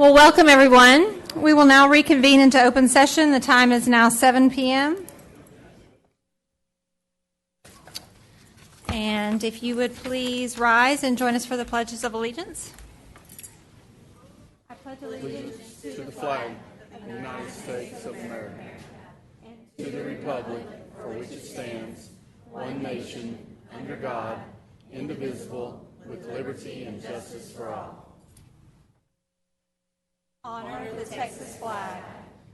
Well, welcome everyone. We will now reconvene into open session. The time is now 7 p.m. And if you would please rise and join us for the pledges of allegiance. I pledge allegiance to the flag of the United States of America, and to the republic for which it stands, one nation, under God, indivisible, with liberty and justice for all. Honor the Texas flag.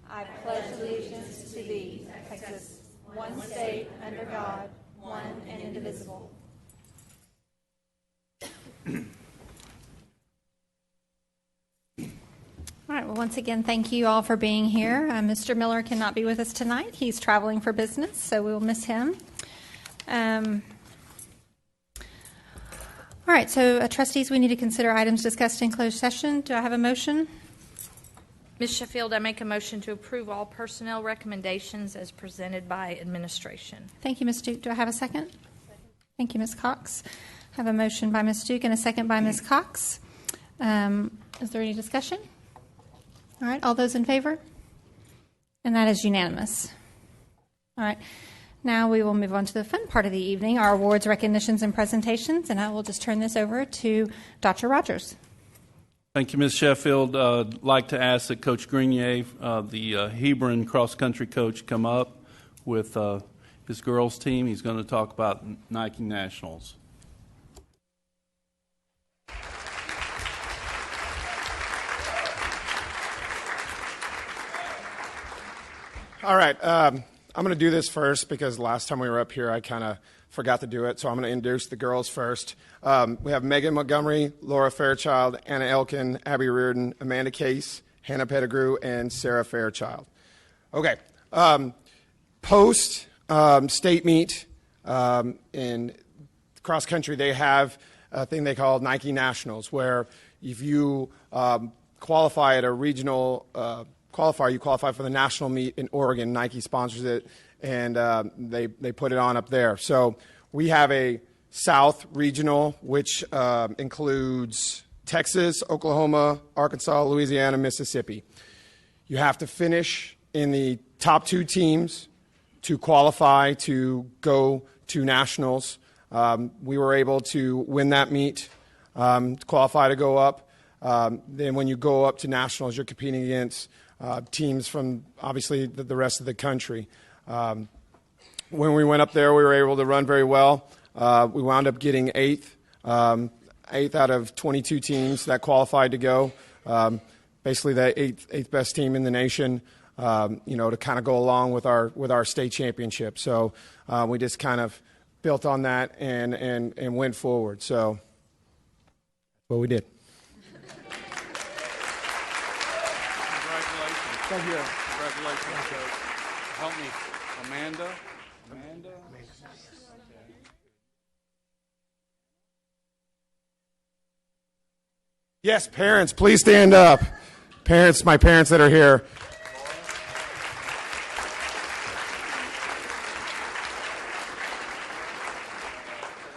I pledge allegiance to thee, Texas, one state, under God, one and indivisible. All right, well, once again, thank you all for being here. Mr. Miller cannot be with us tonight. He's traveling for business, so we'll miss him. All right, so trustees, we need to consider items discussed in closed session. Do I have a motion? Ms. Sheffield, I make a motion to approve all personnel recommendations as presented by administration. Thank you, Ms. Duke. Do I have a second? Thank you, Ms. Cox. I have a motion by Ms. Duke and a second by Ms. Cox. Is there any discussion? All right, all those in favor? And that is unanimous. All right, now we will move on to the fun part of the evening, our awards, recognitions, and presentations, and I will just turn this over to Dr. Rogers. Thank you, Ms. Sheffield. I'd like to ask that Coach Grenier, the Hebron cross-country coach, come up with his girls' team. He's going to talk about Nike Nationals. All right. I'm going to do this first because last time we were up here, I kind of forgot to do it, so I'm going to introduce the girls first. We have Megan Montgomery, Laura Fairchild, Anna Elkin, Abby Reardon, Amanda Case, Hannah Pettigrew, and Sarah Fairchild. Okay. Post state meet in cross country, they have a thing they call Nike Nationals, where if you qualify at a regional qualifier, you qualify for the national meet in Oregon. Nike sponsors it, and they put it on up there. So we have a South Regional, which includes Texas, Oklahoma, Arkansas, Louisiana, Mississippi. You have to finish in the top two teams to qualify to go to nationals. We were able to win that meet, to qualify to go up. Then when you go up to nationals, you're competing against teams from obviously the rest of the country. When we went up there, we were able to run very well. We wound up getting eighth out of 22 teams that qualified to go. Basically, the eighth best team in the nation. To kind of go along with our state championship. So we just kind of built on that and went forward. So what we did. Thank you. Congratulations, Coach. Help me. Amanda. Yes, parents, please stand up. Parents, my parents that are here.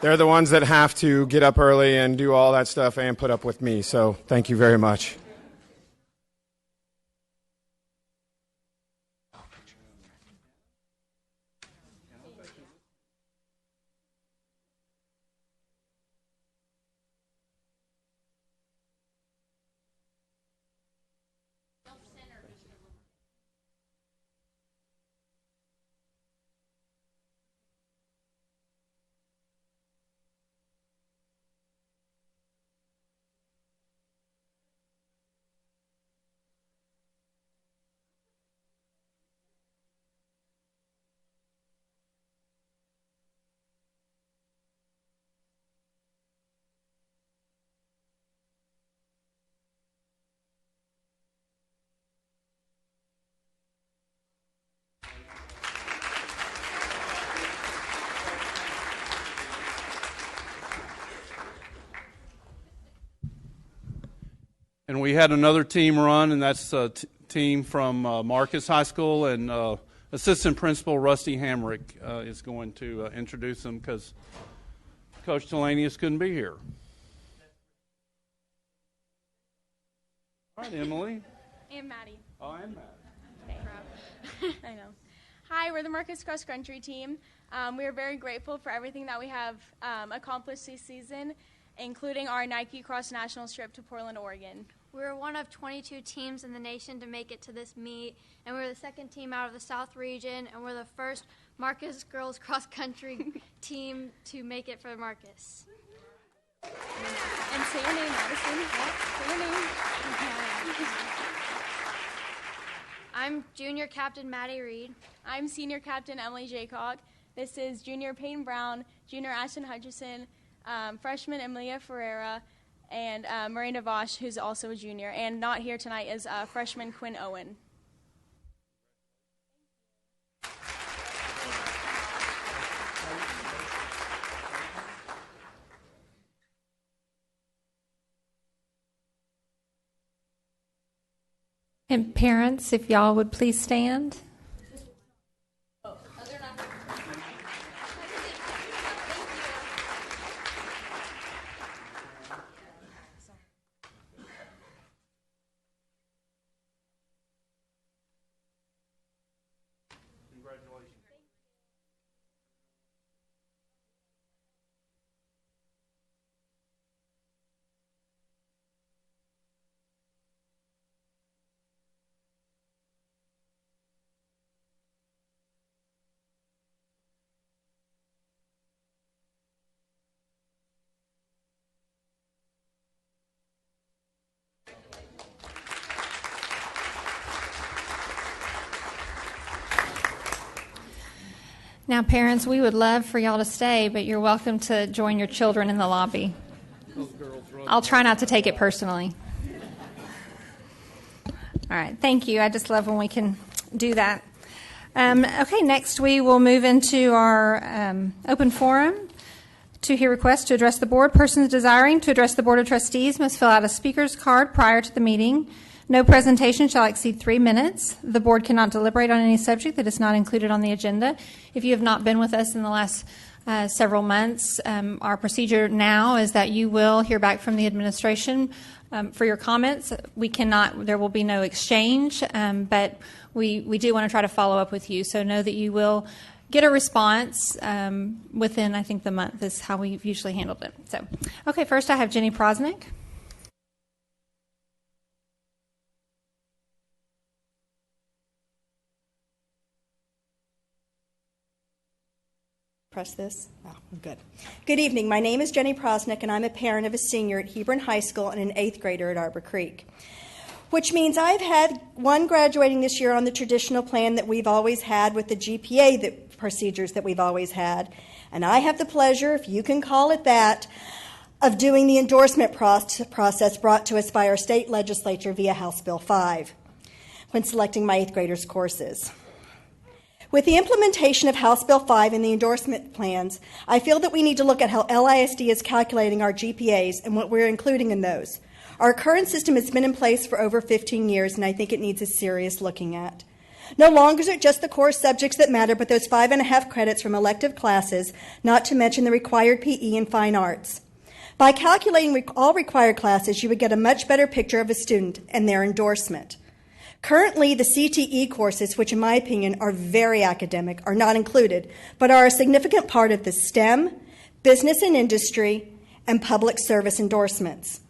They're the ones that have to get up early and do all that stuff and put up with me. So thank you very much. And we had another team run, and that's a team from Marcus High School, and Assistant Principal Rusty Hamrick is going to introduce them because Coach Delanius couldn't be here. All right, Emily. And Maddie. Oh, and Matt. I know. Hi, we're the Marcus Cross Country team. We are very grateful for everything that we have accomplished this season, including our Nike Cross Nationals trip to Portland, Oregon. We're one of 22 teams in the nation to make it to this meet, and we're the second team out of the South region, and we're the first Marcus girls cross country team to make it for Marcus. And say your name, Madison. Say your name. I'm junior captain Maddie Reed. I'm senior captain Emily Jaycock. This is junior Peyton Brown, junior Ashton Hutchison, freshman Emilia Ferreira, and Miranda Vosh, who's also a junior. And not here tonight is freshman Quinn Owen. And parents, if y'all would please stand. Now, parents, we would love for y'all to stay, but you're welcome to join your children in the lobby. I'll try not to take it personally. All right, thank you. I just love when we can do that. Okay, next we will move into our open forum to hear requests to address the board. Persons desiring to address the Board of Trustees must fill out a speaker's card prior to the meeting. No presentation shall exceed 3 minutes. The board cannot deliberate on any subject that is not included on the agenda. If you have not been with us in the last several months, our procedure now is that you will hear back from the administration for your comments. There will be no exchange, but we do want to try to follow up with you. So know that you will get a response within, I think, the month is how we've usually handled it. So, okay, first I have Jenny Prosnick. Press this? Oh, good. Good evening. My name is Jenny Prosnick, and I'm a parent of a senior at Hebron High School and an 8th grader at Arbor Creek, which means I've had one graduating this year on the traditional plan that we've always had with the GPA procedures that we've always had. And I have the pleasure, if you can call it that, of doing the endorsement process brought to us by our state legislature via House Bill 5 when selecting my 8th graders' courses. With the implementation of House Bill 5 and the endorsement plans, I feel that we need to look at how LISD is calculating our GPAs and what we're including in those. Our current system has been in place for over 15 years, and I think it needs a serious looking at. No longer is it just the core subjects that matter, but those 5.5 credits from elective classes, not to mention the required PE and fine arts. By calculating all required classes, you would get a much better picture of a student and their endorsement. Currently, the CTE courses, which in my opinion are very academic, are not included, but are a significant part of the STEM, business and industry, and public service endorsements.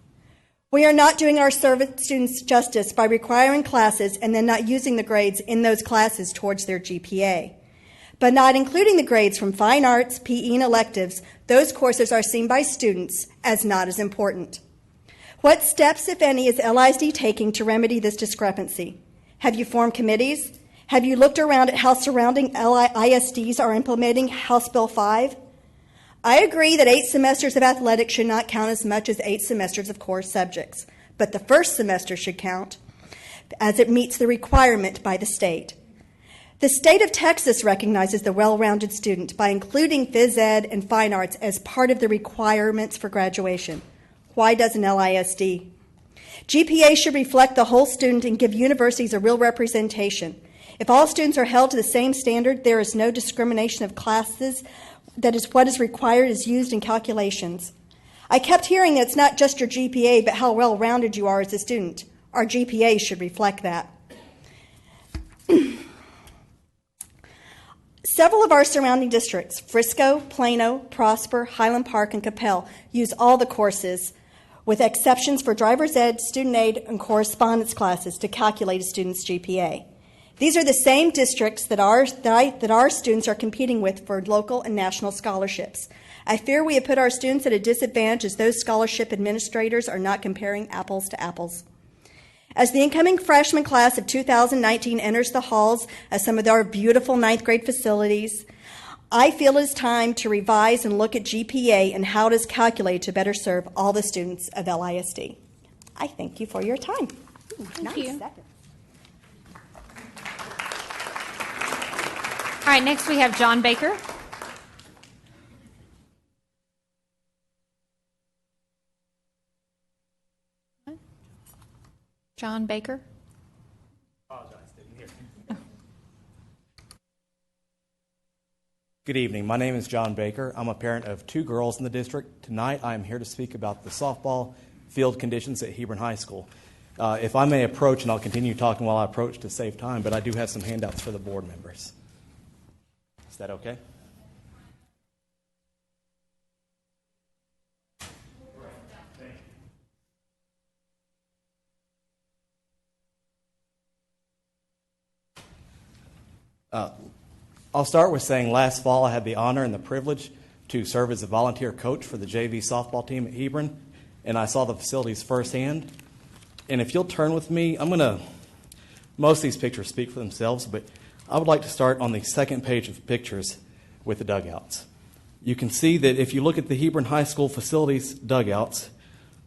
We are not doing our students justice by requiring classes and then not using the grades in those classes towards their GPA. But not including the grades from fine arts, PE, and electives, those courses are seen by students as not as important. What steps, if any, is LISD taking to remedy this discrepancy? Have you formed committees? Have you looked around at how surrounding ISDs are implementing House Bill 5? I agree that 8 semesters of athletics should not count as much as 8 semesters of core subjects, but the first semester should count as it meets the requirement by the state. The state of Texas recognizes the well-rounded student by including phys ed and fine arts as part of the requirements for graduation. Why doesn't LISD? GPA should reflect the whole student and give universities a real representation. If all students are held to the same standard, there is no discrimination of classes. That is what is required is used in calculations. I kept hearing that it's not just your GPA, but how well-rounded you are as a student. Our GPA should reflect that. Several of our surrounding districts, Frisco, Plano, Prosper, Highland Park, and Capel, use all the courses, with exceptions for driver's ed, student aid, and correspondence classes to calculate a student's GPA. These are the same districts that our students are competing with for local and national scholarships. I fear we have put our students at a disadvantage as those scholarship administrators are not comparing apples to apples. As the incoming freshman class of 2019 enters the halls of some of our beautiful ninth grade facilities, I feel it is time to revise and look at GPA and how it is calculated to better serve all the students of LISD. I thank you for your time. Thank you. Seconds. All right, next we have John Baker. John Baker. Good evening. My name is John Baker. I'm a parent of 2 girls in the district. Tonight I am here to speak about the softball field conditions at Hebron High School. If I may approach, and I'll continue talking while I approach to save time, but I do have some handouts for the board members. Is that okay? I'll start with saying last fall I had the honor and the privilege to serve as a volunteer coach for the JV softball team at Hebron, and I saw the facilities firsthand. And if you'll turn with me, most of these pictures speak for themselves, but I would like to start on the second page of pictures with the dugouts. You can see that if you look at the Hebron High School facilities dugouts,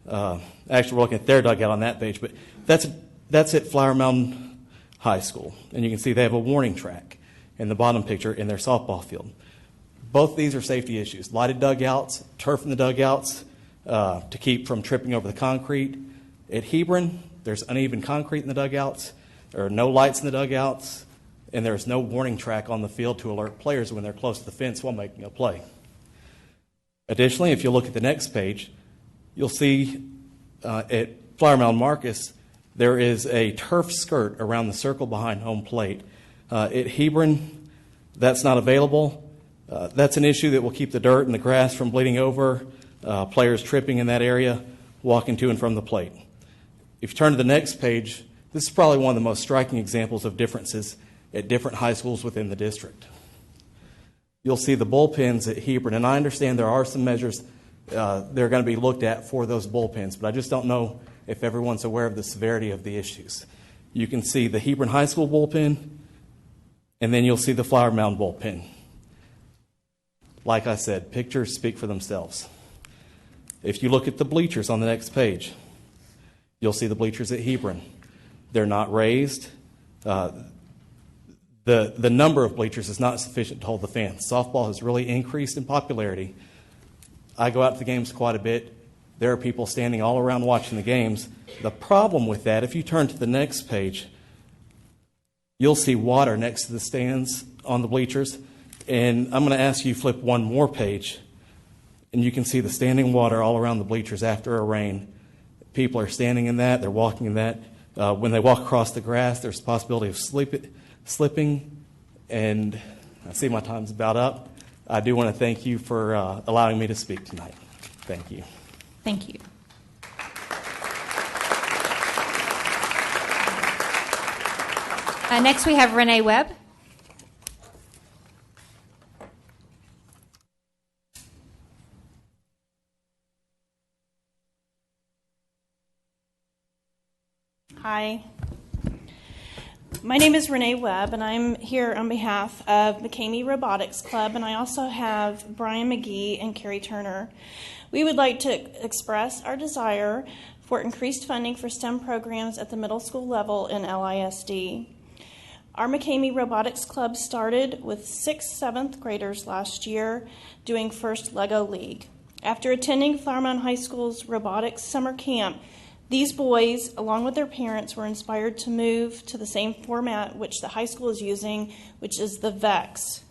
actually we're looking at their dugout on that page, but that's at Flower Mountain High School, and you can see they have a warning track in the bottom picture in their softball field. Both of these are safety issues. Lighted dugouts, turf in the dugouts to keep from tripping over the concrete. At Hebron, there's uneven concrete in the dugouts, there are no lights in the dugouts, and there's no warning track on the field to alert players when they're close to the fence while making a play. Additionally, if you look at the next page, you'll see at Flower Mound Marcus, there is a turf skirt around the circle behind home plate. At Hebron, that's not available. That's an issue that will keep the dirt and the grass from bleeding over, players tripping in that area, walking to and from the plate. If you turn to the next page, this is probably one of the most striking examples of differences at different high schools within the district. You'll see the bullpens at Hebron, and I understand there are some measures that are going to be looked at for those bullpens, but I just don't know if everyone's aware of the severity of the issues. You can see the Hebron High School bullpen, and then you'll see the Flower Mound bullpen. Like I said, pictures speak for themselves. If you look at the bleachers on the next page, you'll see the bleachers at Hebron. They're not raised. The number of bleachers is not sufficient to hold the fans. Softball has really increased in popularity. I go out to the games quite a bit. There are people standing all around watching the games. The problem with that, if you turn to the next page, you'll see water next to the stands on the bleachers. And I'm going to ask you to flip one more page, and you can see the standing water all around the bleachers after a rain. People are standing in that. They're walking in that. When they walk across the grass, there's a possibility of slipping. And I see my time's about up. I do want to thank you for allowing me to speak tonight. Thank you. Thank you. Next, we have Renee Webb. Hi. My name is Renee Webb, and I'm here on behalf of McCamey Robotics Club, and I also have Brian McGee and Carrie Turner. We would like to express our desire for increased funding for STEM programs at the middle school level in LISD. Our McCamey Robotics Club started with 6th, 7th graders last year doing First Lego League. After attending Flower Mound High School's robotics summer camp, these boys, along with their parents, were inspired to move to the same format which the high school is using, which is the VEX.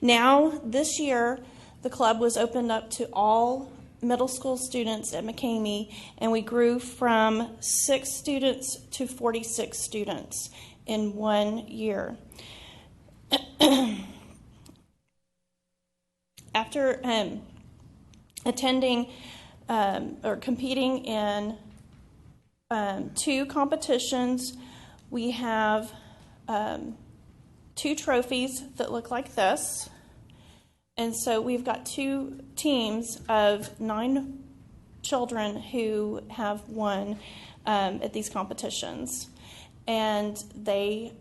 Now, this year, the club was opened up to all middle school students at McCamey, and we grew from 6 students to 46 students in 1 year. After attending or competing in 2 competitions, we have 2 trophies that look like this. And so we've got 2 teams of 9 children who have won at these competitions. And they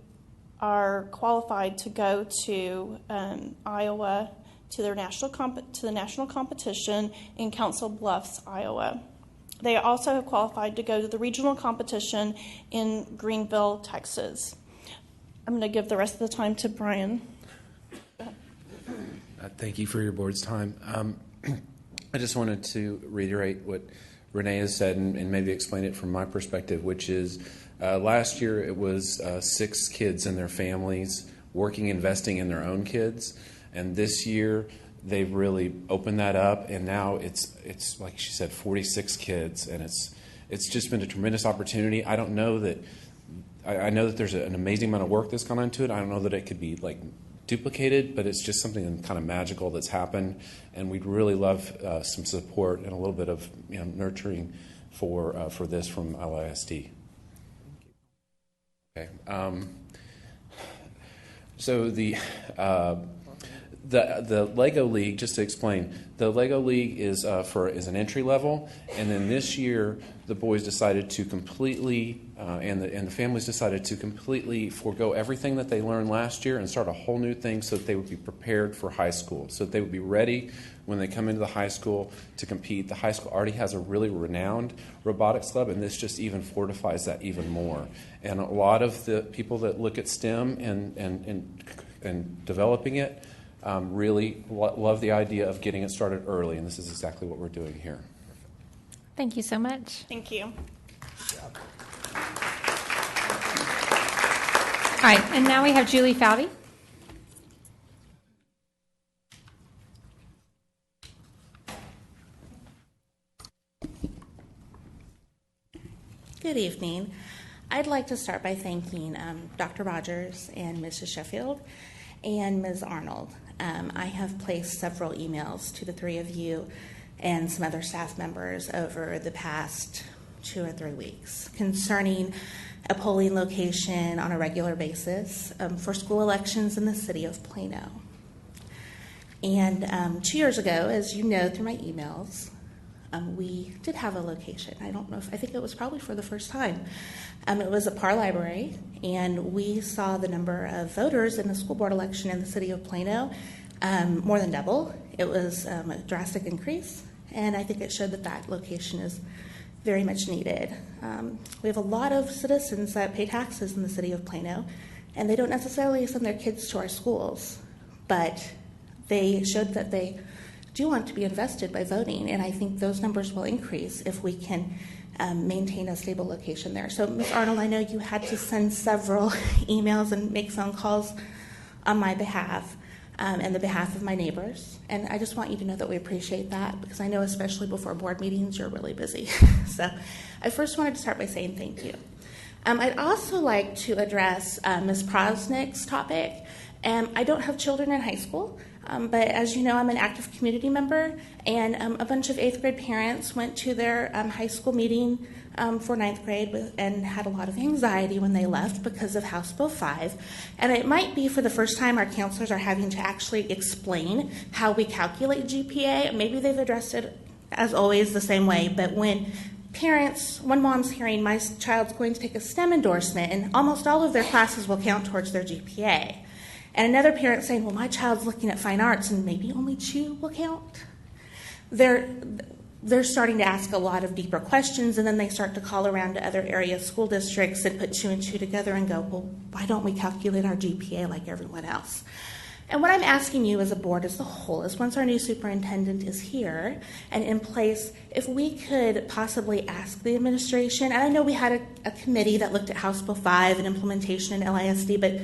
are qualified to go to Iowa to the national competition in Council Bluffs, Iowa. They also have qualified to go to the regional competition in Greenville, Texas. I'm going to give the rest of the time to Brian. Thank you for your board's time. I just wanted to reiterate what Renee has said and maybe explain it from my perspective, which is last year it was 6 kids and their families working, investing in their own kids. And this year they've really opened that up, and now it's like she said, 46 kids, and it's just been a tremendous opportunity. I don't know that I know that there's an amazing amount of work that's gone into it. I don't know that it could be like duplicated, but it's just something kind of magical that's happened, and we'd really love some support and a little bit of nurturing for this from LISD. Okay. So the Lego League, just to explain, the Lego League is an entry level, and then this year the boys decided to completely and the families decided to completely forego everything that they learned last year and start a whole new thing so that they would be prepared for high school, so that they would be ready when they come into the high school to compete. The high school already has a really renowned robotics club, and this just even fortifies that even more. And a lot of the people that look at STEM and developing it really love the idea of getting it started early, and this is exactly what we're doing here. Thank you so much. Thank you. All right, and now we have Julie Fowdy. Good evening. I'd like to start by thanking Dr. Rogers and Mrs. Sheffield and Ms. Arnold. I have placed several emails to the 3 of you and some other staff members over the past 2 or 3 weeks concerning a polling location on a regular basis for school elections in the city of Plano. And 2 years ago, as you know through my emails, we did have a location. I think it was probably for the first time. It was at Parr Library, and we saw the number of voters in the school board election in the city of Plano more than double. It was a drastic increase, and I think it showed that location is very much needed. We have a lot of citizens that pay taxes in the city of Plano, and they don't necessarily send their kids to our schools, but they showed that they do want to be invested by voting, and I think those numbers will increase if we can maintain a stable location there. So, Ms. Arnold, I know you had to send several emails and make phone calls on my behalf and the behalf of my neighbors, and I just want you to know that we appreciate that, because I know especially before board meetings you're really busy. So I first wanted to start by saying thank you. I'd also like to address Ms. Prosnick's topic. I don't have children in high school, but as you know, I'm an active community member, and a bunch of 8th grade parents went to their high school meeting for 9th grade and had a lot of anxiety when they left because of House Bill 5. And it might be for the first time our counselors are having to actually explain how we calculate GPA. Maybe they've addressed it, as always, the same way, but when one mom's hearing my child's going to take a STEM endorsement and almost all of their classes will count towards their GPA. And another parent saying, well, my child's looking at fine arts and maybe only 2 will count. They're starting to ask a lot of deeper questions, and then they start to call around to other area school districts and put 2 and 2 together and go, well, why don't we calculate our GPA like everyone else? And what I'm asking you as a board as a whole is, once our new superintendent is here and in place, if we could possibly ask the administration, and I know we had a committee that looked at House Bill 5 and implementation in LISD, but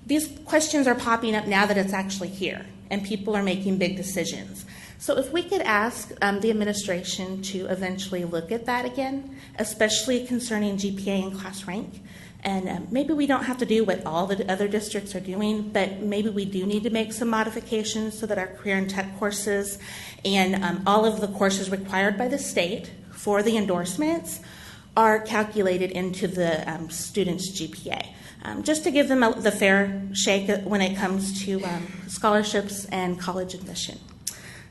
these questions are popping up now that it's actually here and people are making big decisions. So if we could ask the administration to eventually look at that again, especially concerning GPA and class rank. And maybe we don't have to do what all the other districts are doing, but maybe we do need to make some modifications so that our career and tech courses and all of the courses required by the state for the endorsements are calculated into the students' GPA, just to give them the fair shake when it comes to scholarships and college admission.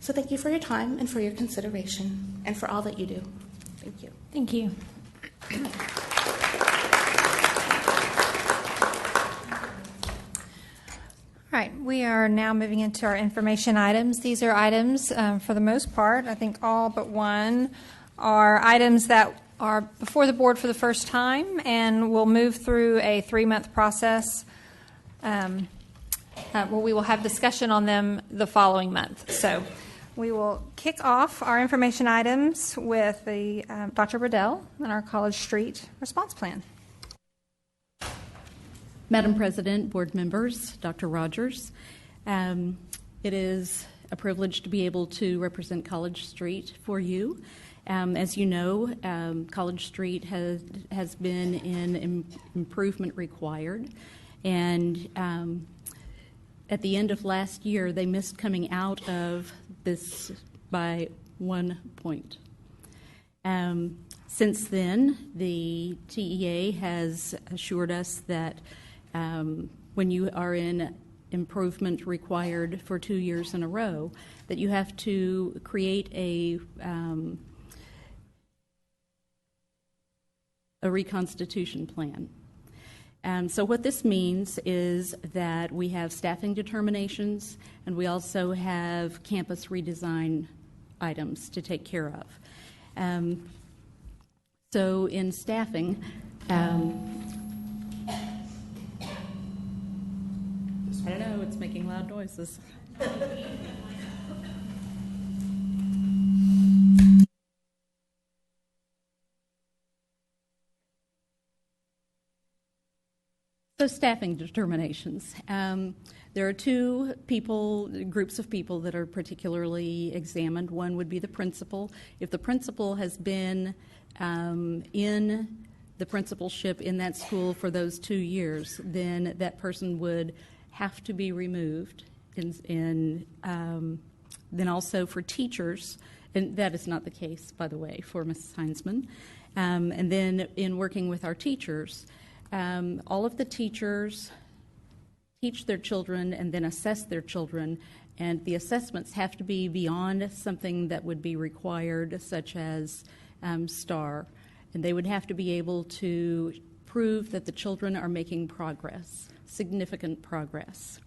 So thank you for your time and for your consideration and for all that you do. Thank you. Thank you. All right, we are now moving into our information items. These are items, for the most part, I think all but one, are items that are before the board for the first time, and we'll move through a 3-month process where we will have discussion on them the following month. So we will kick off our information items with the Dr. Riddell and our College Street response plan. Madam President, board members, Dr. Rogers, it is a privilege to be able to represent College Street for you. As you know, College Street has been in improvement required, and at the end of last year, they missed coming out of this by 1 point. Since then, the TEA has assured us that when you are in improvement required for 2 years in a row, that you have to create a reconstitution plan. So what this means is that we have staffing determinations, and we also have campus redesign items to take care of. So in staffing, I don't know, it's making loud noises. So staffing determinations. There are two groups of people that are particularly examined. One would be the principal. If the principal has been in the principalship in that school for those 2 years, then that person would have to be removed. Then also for teachers, and that is not the case, by the way, for Mrs. Heinzman. And then in working with our teachers, all of the teachers teach their children and then assess their children, and the assessments have to be beyond something that would be required, such as STAR, and they would have to be able to prove that the children are making progress, significant progress.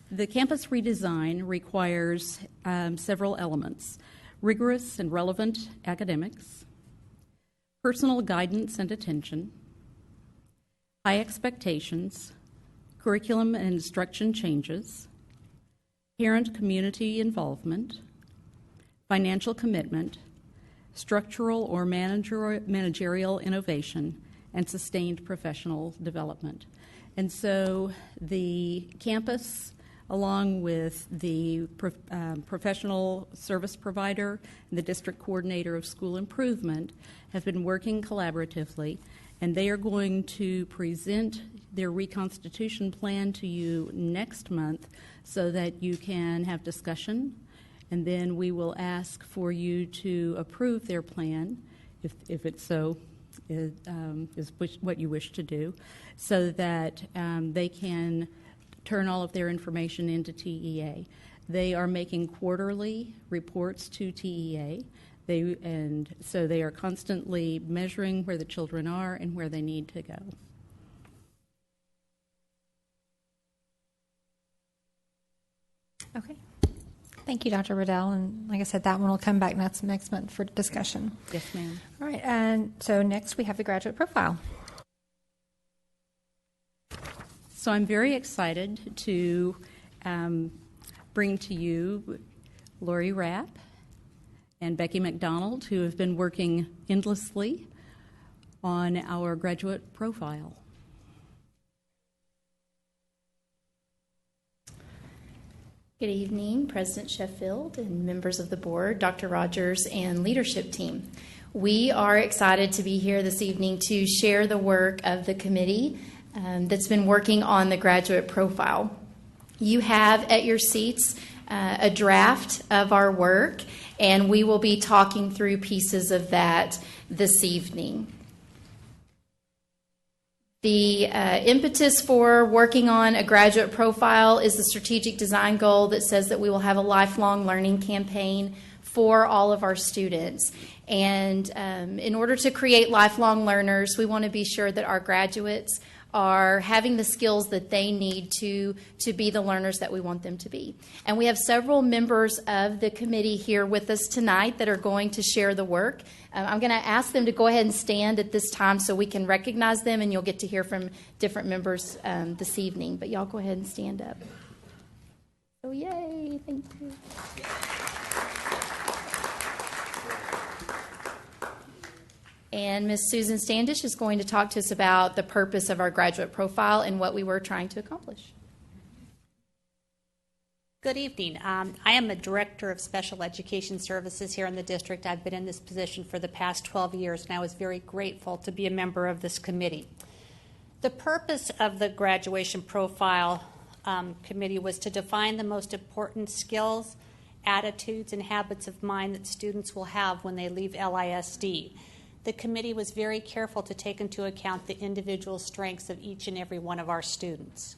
The campus redesign requires several elements: rigorous and relevant academics, personal guidance and attention, high expectations, curriculum and instruction changes, parent community involvement, financial commitment, structural or managerial innovation, and sustained professional development. And so the campus, along with the professional service provider and the district coordinator of school improvement, have been working collaboratively, and they are going to present their reconstitution plan to you next month so that you can have discussion, and then we will ask for you to approve their plan, if it's so is what you wish to do, so that they can turn all of their information into TEA. They are making quarterly reports to TEA, and so they are constantly measuring where the children are and where they need to go. Okay. Thank you, Dr. Riddell. And like I said, that one will come back next month for discussion. Yes, ma'am. All right. And so next we have the graduate profile. So I'm very excited to bring to you Lori Rapp and Becky McDonald, who have been working endlessly on our graduate profile. Good evening, President Sheffield and members of the board, Dr. Rogers and leadership team. We are excited to be here this evening to share the work of the committee that's been working on the graduate profile. You have at your seats a draft of our work, and we will be talking through pieces of that this evening. The impetus for working on a graduate profile is the strategic design goal that says that we will have a lifelong learning campaign for all of our students. And in order to create lifelong learners, we want to be sure that our graduates are having the skills that they need to be the learners that we want them to be. And we have several members of the committee here with us tonight that are going to share the work. I'm going to ask them to go ahead and stand at this time so we can recognize them, and you'll get to hear from different members this evening. But y'all go ahead and stand up. Oh, yay. Thank you. And Ms. Susan Standish is going to talk to us about the purpose of our graduate profile and what we were trying to accomplish. Good evening. I am a Director of Special Education Services here in the district. I've been in this position for the past 12 years, and I was very grateful to be a member of this committee. The purpose of the graduation profile committee was to define the most important skills, attitudes, and habits of mind that students will have when they leave LISD. The committee was very careful to take into account the individual strengths of each and every one of our students.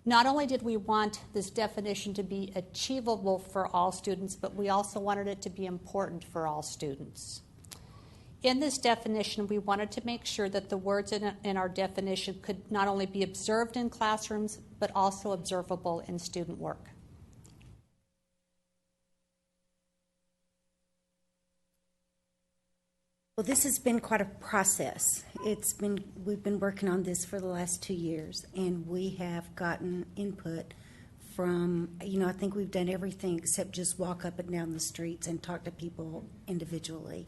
Not only did we want this definition to be achievable for all students, but we also wanted it to be important for all students. In this definition, we wanted to make sure that the words in our definition could not only be observed in classrooms, but also observable in student work. Well, this has been quite a process. We've been working on this for the last 2 years, and we have gotten input from, I think we've done everything except just walk up and down the streets and talk to people individually.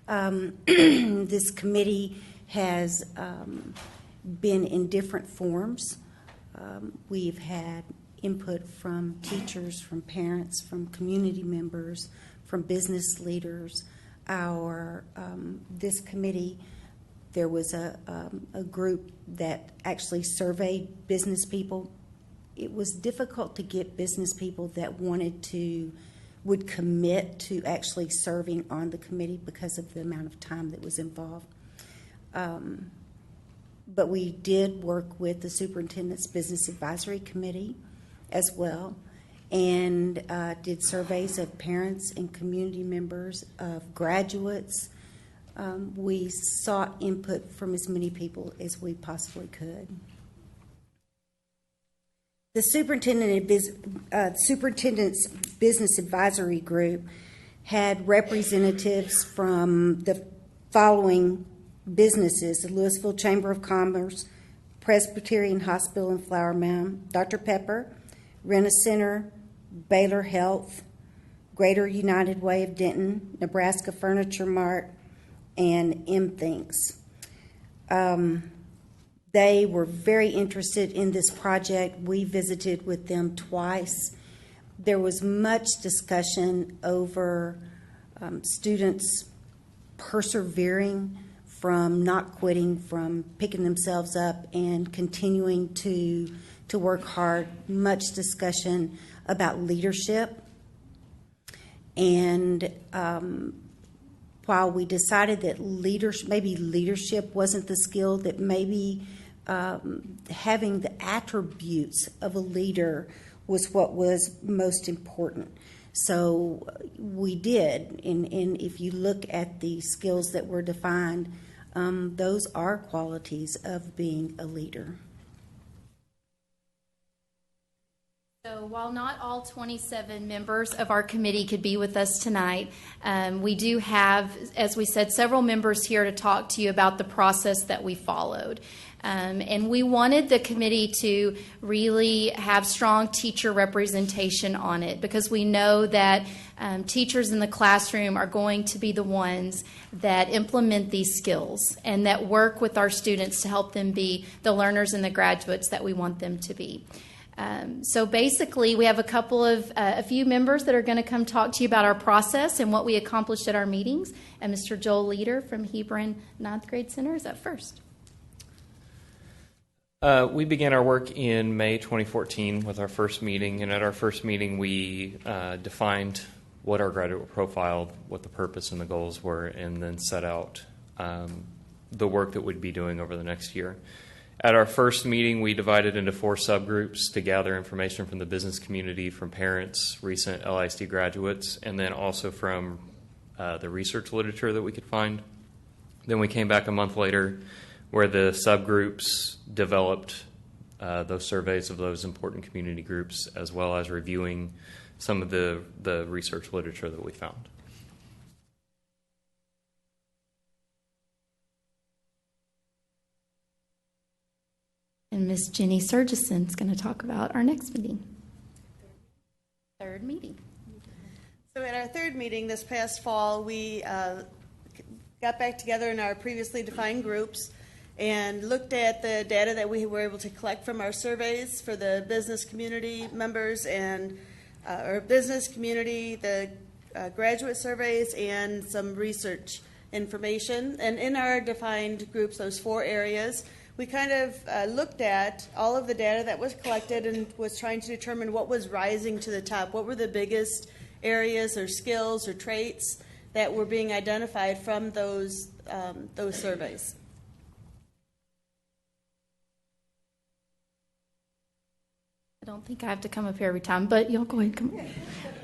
This committee has been in different forms. We've had input from teachers, from parents, from community members, from business leaders. This committee, there was a group that actually surveyed business people. It was difficult to get business people that would commit to actually serving on the committee because of the amount of time that was involved. But we did work with the Superintendent's Business Advisory Committee as well, and did surveys of parents and community members, of graduates. We sought input from as many people as we possibly could. The Superintendent's Business Advisory Group had representatives from the following businesses: the Lewisville Chamber of Commerce, Presbyterian Hospital in Flower Mound, Dr. Pepper, Rent-A-Center, Baylor Health, Greater United Way of Denton, Nebraska Furniture Mart, and M-Thinks. They were very interested in this project. We visited with them twice. There was much discussion over students persevering, from not quitting, from picking themselves up and continuing to work hard. Much discussion about leadership. And while we decided that maybe leadership wasn't the skill, that maybe having the attributes of a leader was what was most important. So we did, and if you look at the skills that were defined, those are qualities of being a leader. So while not all 27 members of our committee could be with us tonight, we do have, as we said, several members here to talk to you about the process that we followed. And we wanted the committee to really have strong teacher representation on it, because we know that teachers in the classroom are going to be the ones that implement these skills and that work with our students to help them be the learners and the graduates that we want them to be. So basically, we have a few members that are going to come talk to you about our process and what we accomplished at our meetings. And Mr. Joel Leader from Hebron 9th Grade Center is up first. We began our work in May 2014 with our first meeting, and at our first meeting we defined what our graduate profile, what the purpose and the goals were, and then set out the work that we'd be doing over the next year. At our first meeting, we divided into 4 subgroups to gather information from the business community, from parents, recent LISD graduates, and then also from the research literature that we could find. Then we came back a month later where the subgroups developed those surveys of those important community groups, as well as reviewing some of the research literature that we found. And Ms. Jenny Surgison is going to talk about our next meeting. Third meeting. So at our third meeting this past fall, we got back together in our previously defined groups and looked at the data that we were able to collect from our surveys for the business community members and our business community, the graduate surveys, and some research information. And in our defined groups, those 4 areas, we kind of looked at all of the data that was collected and was trying to determine what was rising to the top. What were the biggest areas or skills or traits that were being identified from those surveys? I don't think I have to come up here every time, but y'all go ahead and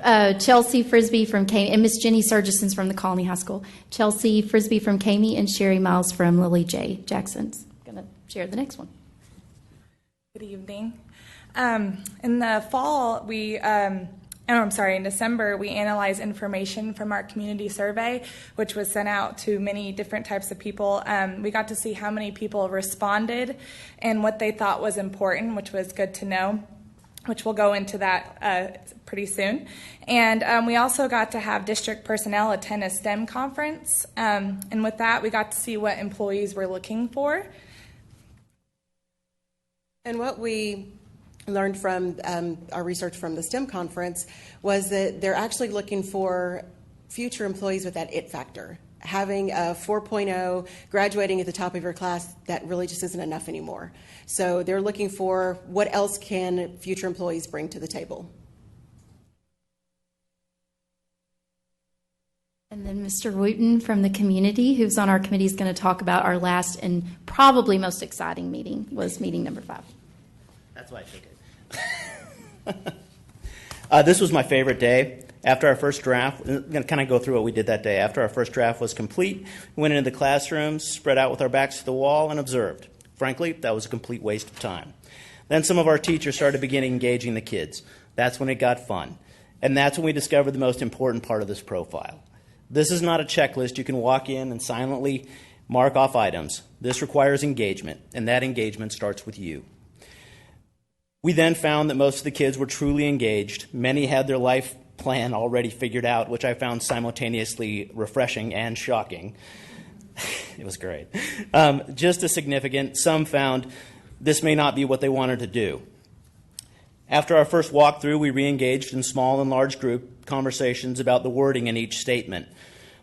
come. Chelsea Frisbee from Camy, and Miss Jenny Surgison's from the Colony High School. Chelsea Frisbee from Camy and Sherry Miles from Lily J. Jackson's going to share the next one. Good evening. In the fall, in December, we analyzed information from our community survey, which was sent out to many different types of people. We got to see how many people responded and what they thought was important, which was good to know, which we'll go into that pretty soon. And we also got to have district personnel attend a STEM conference. And with that, we got to see what employees were looking for. And what we learned from our research from the STEM conference was that they're actually looking for future employees with that it factor. Having a 4.0, graduating at the top of your class, that really just isn't enough anymore. So they're looking for what else can future employees bring to the table. And then Mr. Wooten from the community, who's on our committee, is going to talk about our last and probably most exciting meeting, was meeting number 5. That's why I figured. This was my favorite day. After our first draft, I'm going to kind of go through what we did that day. After our first draft was complete, we went into the classrooms, spread out with our backs to the wall, and observed. Frankly, that was a complete waste of time. Then some of our teachers started beginning engaging the kids. That's when it got fun. And that's when we discovered the most important part of this profile. This is not a checklist you can walk in and silently mark off items. This requires engagement, and that engagement starts with you. We then found that most of the kids were truly engaged. Many had their life plan already figured out, which I found simultaneously refreshing and shocking. It was great. Just as significant, some found this may not be what they wanted to do. After our first walkthrough, we re-engaged in small and large group conversations about the wording in each statement,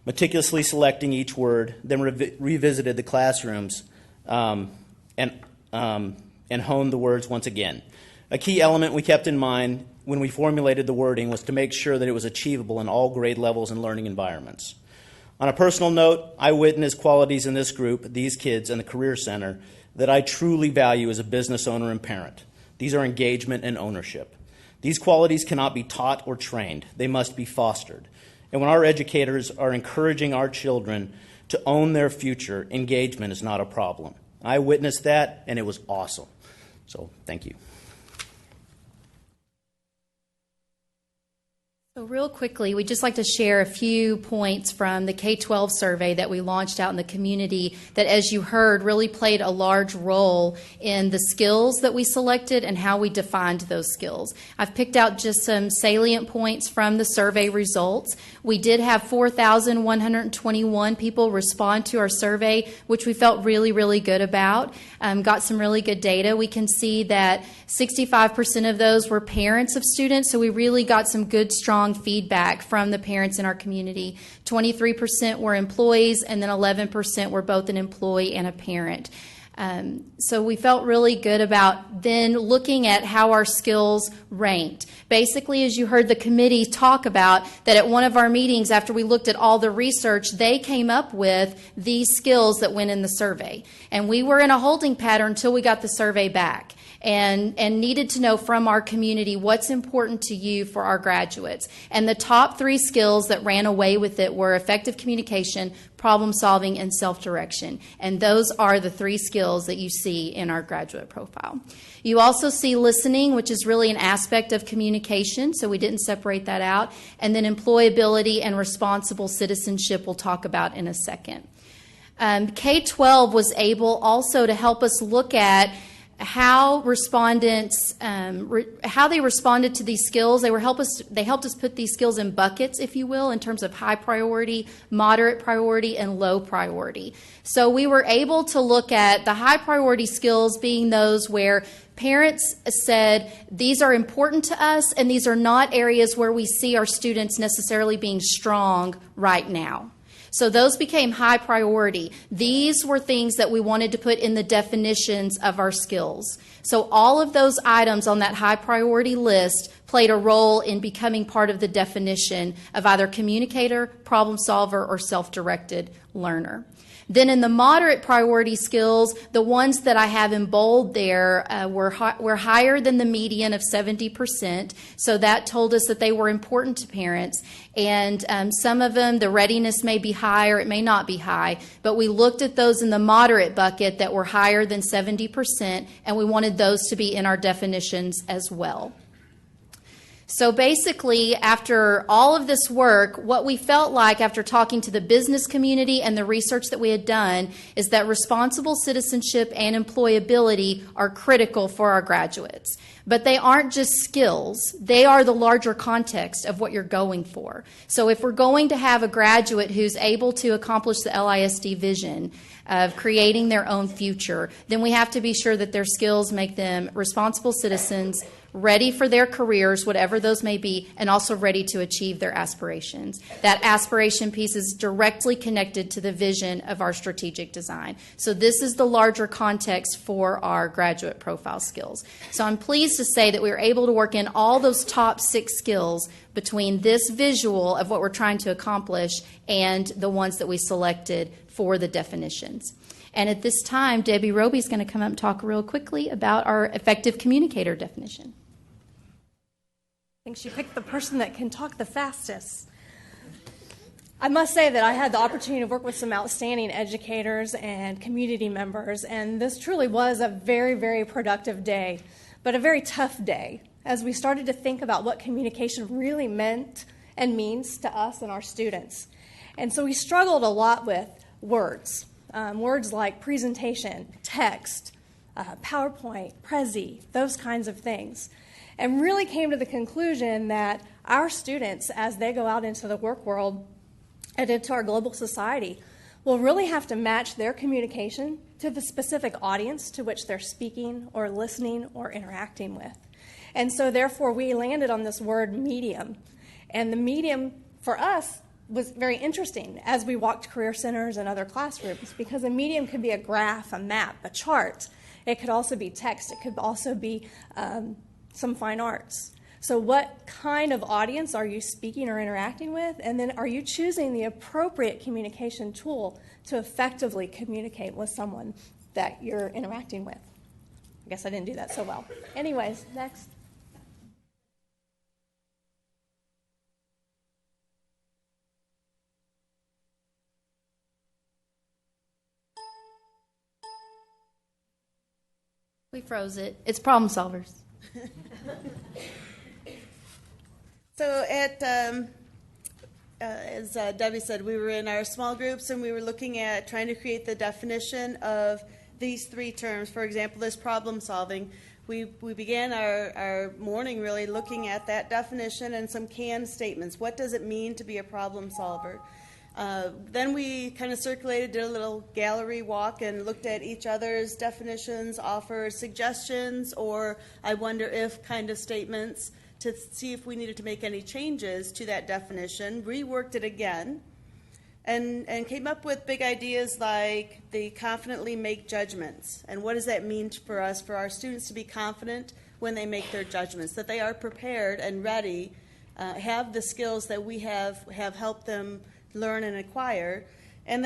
meticulously selecting each word, then revisited the classrooms and honed the words once again. A key element we kept in mind when we formulated the wording was to make sure that it was achievable in all grade levels and learning environments. On a personal note, I witnessed qualities in this group, these kids, and the Career Center that I truly value as a business owner and parent. These are engagement and ownership. These qualities cannot be taught or trained. They must be fostered. And when our educators are encouraging our children to own their future, engagement is not a problem. I witnessed that, and it was awesome. So, thank you. So real quickly, we'd just like to share a few points from the K-12 survey that we launched out in the community that, as you heard, really played a large role in the skills that we selected and how we defined those skills. I've picked out just some salient points from the survey results. We did have 4,121 people respond to our survey, which we felt really, really good about. Got some really good data. We can see that 65% of those were parents of students, so we really got some good, strong feedback from the parents in our community. 23% were employees, and then 11% were both an employee and a parent. So we felt really good about then looking at how our skills ranked. Basically, as you heard the committee talk about, that at one of our meetings after we looked at all the research, they came up with these skills that went in the survey. And we were in a holding pattern until we got the survey back. And needed to know from our community what's important to you for our graduates. And the top 3 skills that ran away with it were effective communication, problem solving, and self-direction. And those are the 3 skills that you see in our graduate profile. You also see listening, which is really an aspect of communication, so we didn't separate that out. And then employability and responsible citizenship we'll talk about in a second. K-12 was able also to help us look at how respondents, how they responded to these skills. They helped us put these skills in buckets, if you will, in terms of high priority, moderate priority, and low priority. So we were able to look at the high priority skills being those where parents said, these are important to us, and these are not areas where we see our students necessarily being strong right now. So those became high priority. These were things that we wanted to put in the definitions of our skills. So all of those items on that high priority list played a role in becoming part of the definition of either communicator, problem solver, or self-directed learner. Then in the moderate priority skills, the ones that I have in bold there were higher than the median of 70%. So that told us that they were important to parents. And some of them, the readiness may be high or it may not be high. But we looked at those in the moderate bucket that were higher than 70%, and we wanted those to be in our definitions as well. So basically, after all of this work, what we felt like after talking to the business community and the research that we had done is that responsible citizenship and employability are critical for our graduates. But they aren't just skills. They are the larger context of what you're going for. So if we're going to have a graduate who's able to accomplish the LISD vision of creating their own future, then we have to be sure that their skills make them responsible citizens, ready for their careers, whatever those may be, and also ready to achieve their aspirations. That aspiration piece is directly connected to the vision of our strategic design. So this is the larger context for our graduate profile skills. So I'm pleased to say that we were able to work in all those top 6 skills between this visual of what we're trying to accomplish and the ones that we selected for the definitions. And at this time, Debbie Roby is going to come up and talk real quickly about our effective communicator definition. I think she picked the person that can talk the fastest. I must say that I had the opportunity to work with some outstanding educators and community members, and this truly was a very, very productive day, but a very tough day as we started to think about what communication really meant and means to us and our students. And so we struggled a lot with words, words like presentation, text, PowerPoint, Prezi, those kinds of things. And really came to the conclusion that our students, as they go out into the work world and into our global society, will really have to match their communication to the specific audience to which they're speaking or listening or interacting with. And so therefore we landed on this word medium. And the medium for us was very interesting as we walked career centers and other classrooms, because a medium could be a graph, a map, a chart. It could also be text. It could also be some fine arts. So what kind of audience are you speaking or interacting with? And then are you choosing the appropriate communication tool to effectively communicate with someone that you're interacting with? I guess I didn't do that so well. Anyways, next. We froze it. It's problem solvers. So as Debbie said, we were in our small groups and we were looking at trying to create the definition of these three terms. For example, this problem solving. We began our morning really looking at that definition and some canned statements. What does it mean to be a problem solver? Then we kind of circulated, did a little gallery walk and looked at each other's definitions, offered suggestions or I wonder if kind of statements to see if we needed to make any changes to that definition, reworked it again, and came up with big ideas like the confidently make judgments. And what does that mean for us, for our students to be confident when they make their judgments, that they are prepared and ready, have the skills that we have helped them learn and acquire, and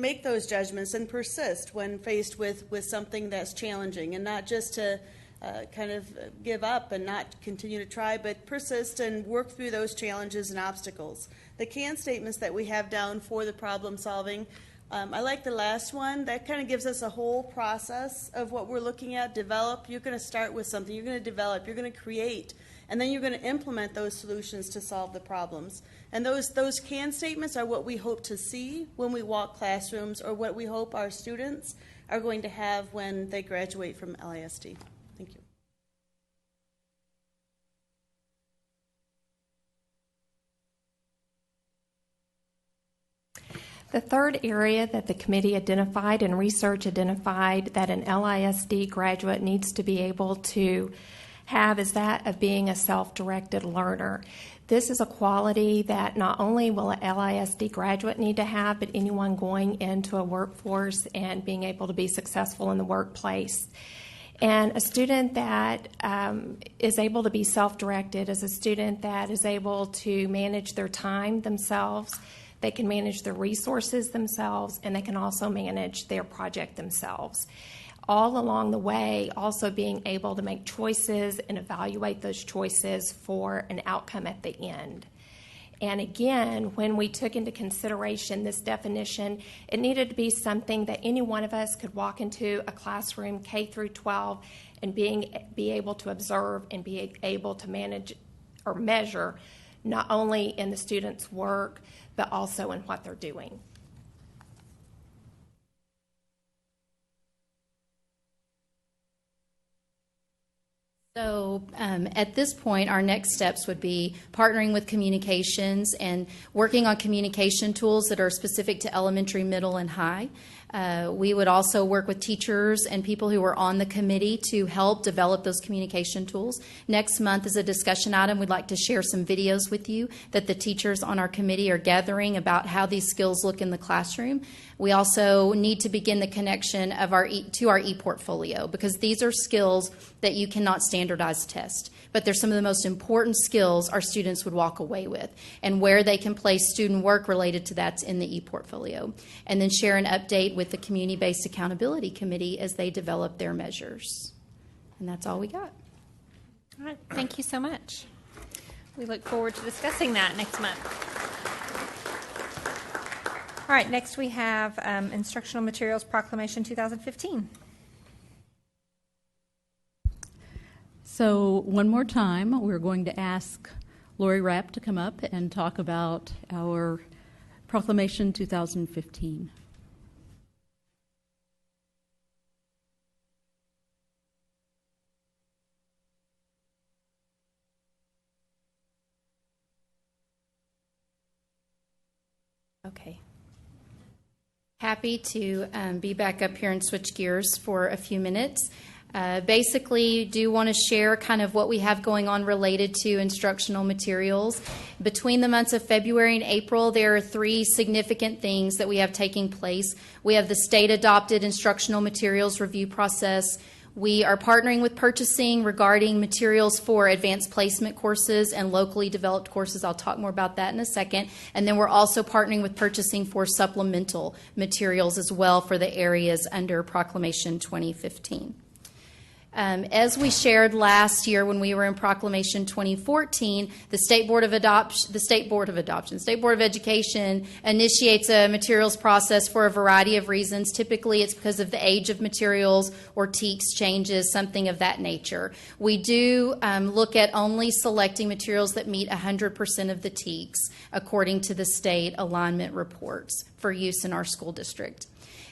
make those judgments and persist when faced with something that's challenging, and not just to kind of give up and not continue to try, but persist and work through those challenges and obstacles. The can statements that we have down for the problem solving, I like the last one. That kind of gives us a whole process of what we're looking at. Develop, you're going to start with something. You're going to develop, you're going to create, and then you're going to implement those solutions to solve the problems. And those can statements are what we hope to see when we walk classrooms, or what we hope our students are going to have when they graduate from LISD. Thank you. The third area that the committee identified and research identified that an LISD graduate needs to be able to have is that of being a self-directed learner. This is a quality that not only will an LISD graduate need to have, but anyone going into a workforce and being able to be successful in the workplace. And a student that is able to be self-directed is a student that is able to manage their time themselves. They can manage their resources themselves, and they can also manage their project themselves. All along the way, also being able to make choices and evaluate those choices for an outcome at the end. And again, when we took into consideration this definition, it needed to be something that any one of us could walk into a classroom K through 12 and be able to observe and be able to manage or measure not only in the students' work, but also in what they're doing. So at this point, our next steps would be partnering with communications and working on communication tools that are specific to elementary, middle, and high. We would also work with teachers and people who are on the committee to help develop those communication tools. Next month is a discussion item. We'd like to share some videos with you that the teachers on our committee are gathering about how these skills look in the classroom. We also need to begin the connection of to our e-portfolio, because these are skills that you cannot standardize test. But they're some of the most important skills our students would walk away with, and where they can place student work related to that's in the e-portfolio. And then share an update with the Community-Based Accountability Committee as they develop their measures. And that's all we got. All right, thank you so much. We look forward to discussing that next month. All right, next we have Instructional Materials Proclamation 2015. So one more time, we're going to ask Lori Rapp to come up and talk about our Proclamation 2015. Okay. Happy to be back up here and switch gears for a few minutes. Basically, do want to share kind of what we have going on related to instructional materials. Between the months of February and April, there are 3 significant things that we have taking place. We have the state-adopted instructional materials review process. We are partnering with purchasing regarding materials for advanced placement courses and locally developed courses. I'll talk more about that in a second. And then we're also partnering with purchasing for supplemental materials as well for the areas under Proclamation 2015. As we shared last year when we were in Proclamation 2014, the State Board of Education initiates a materials process for a variety of reasons. Typically, it's because of the age of materials or TEKS changes, something of that nature. We do look at only selecting materials that meet 100% of the TEKS according to the state alignment reports for use in our school district.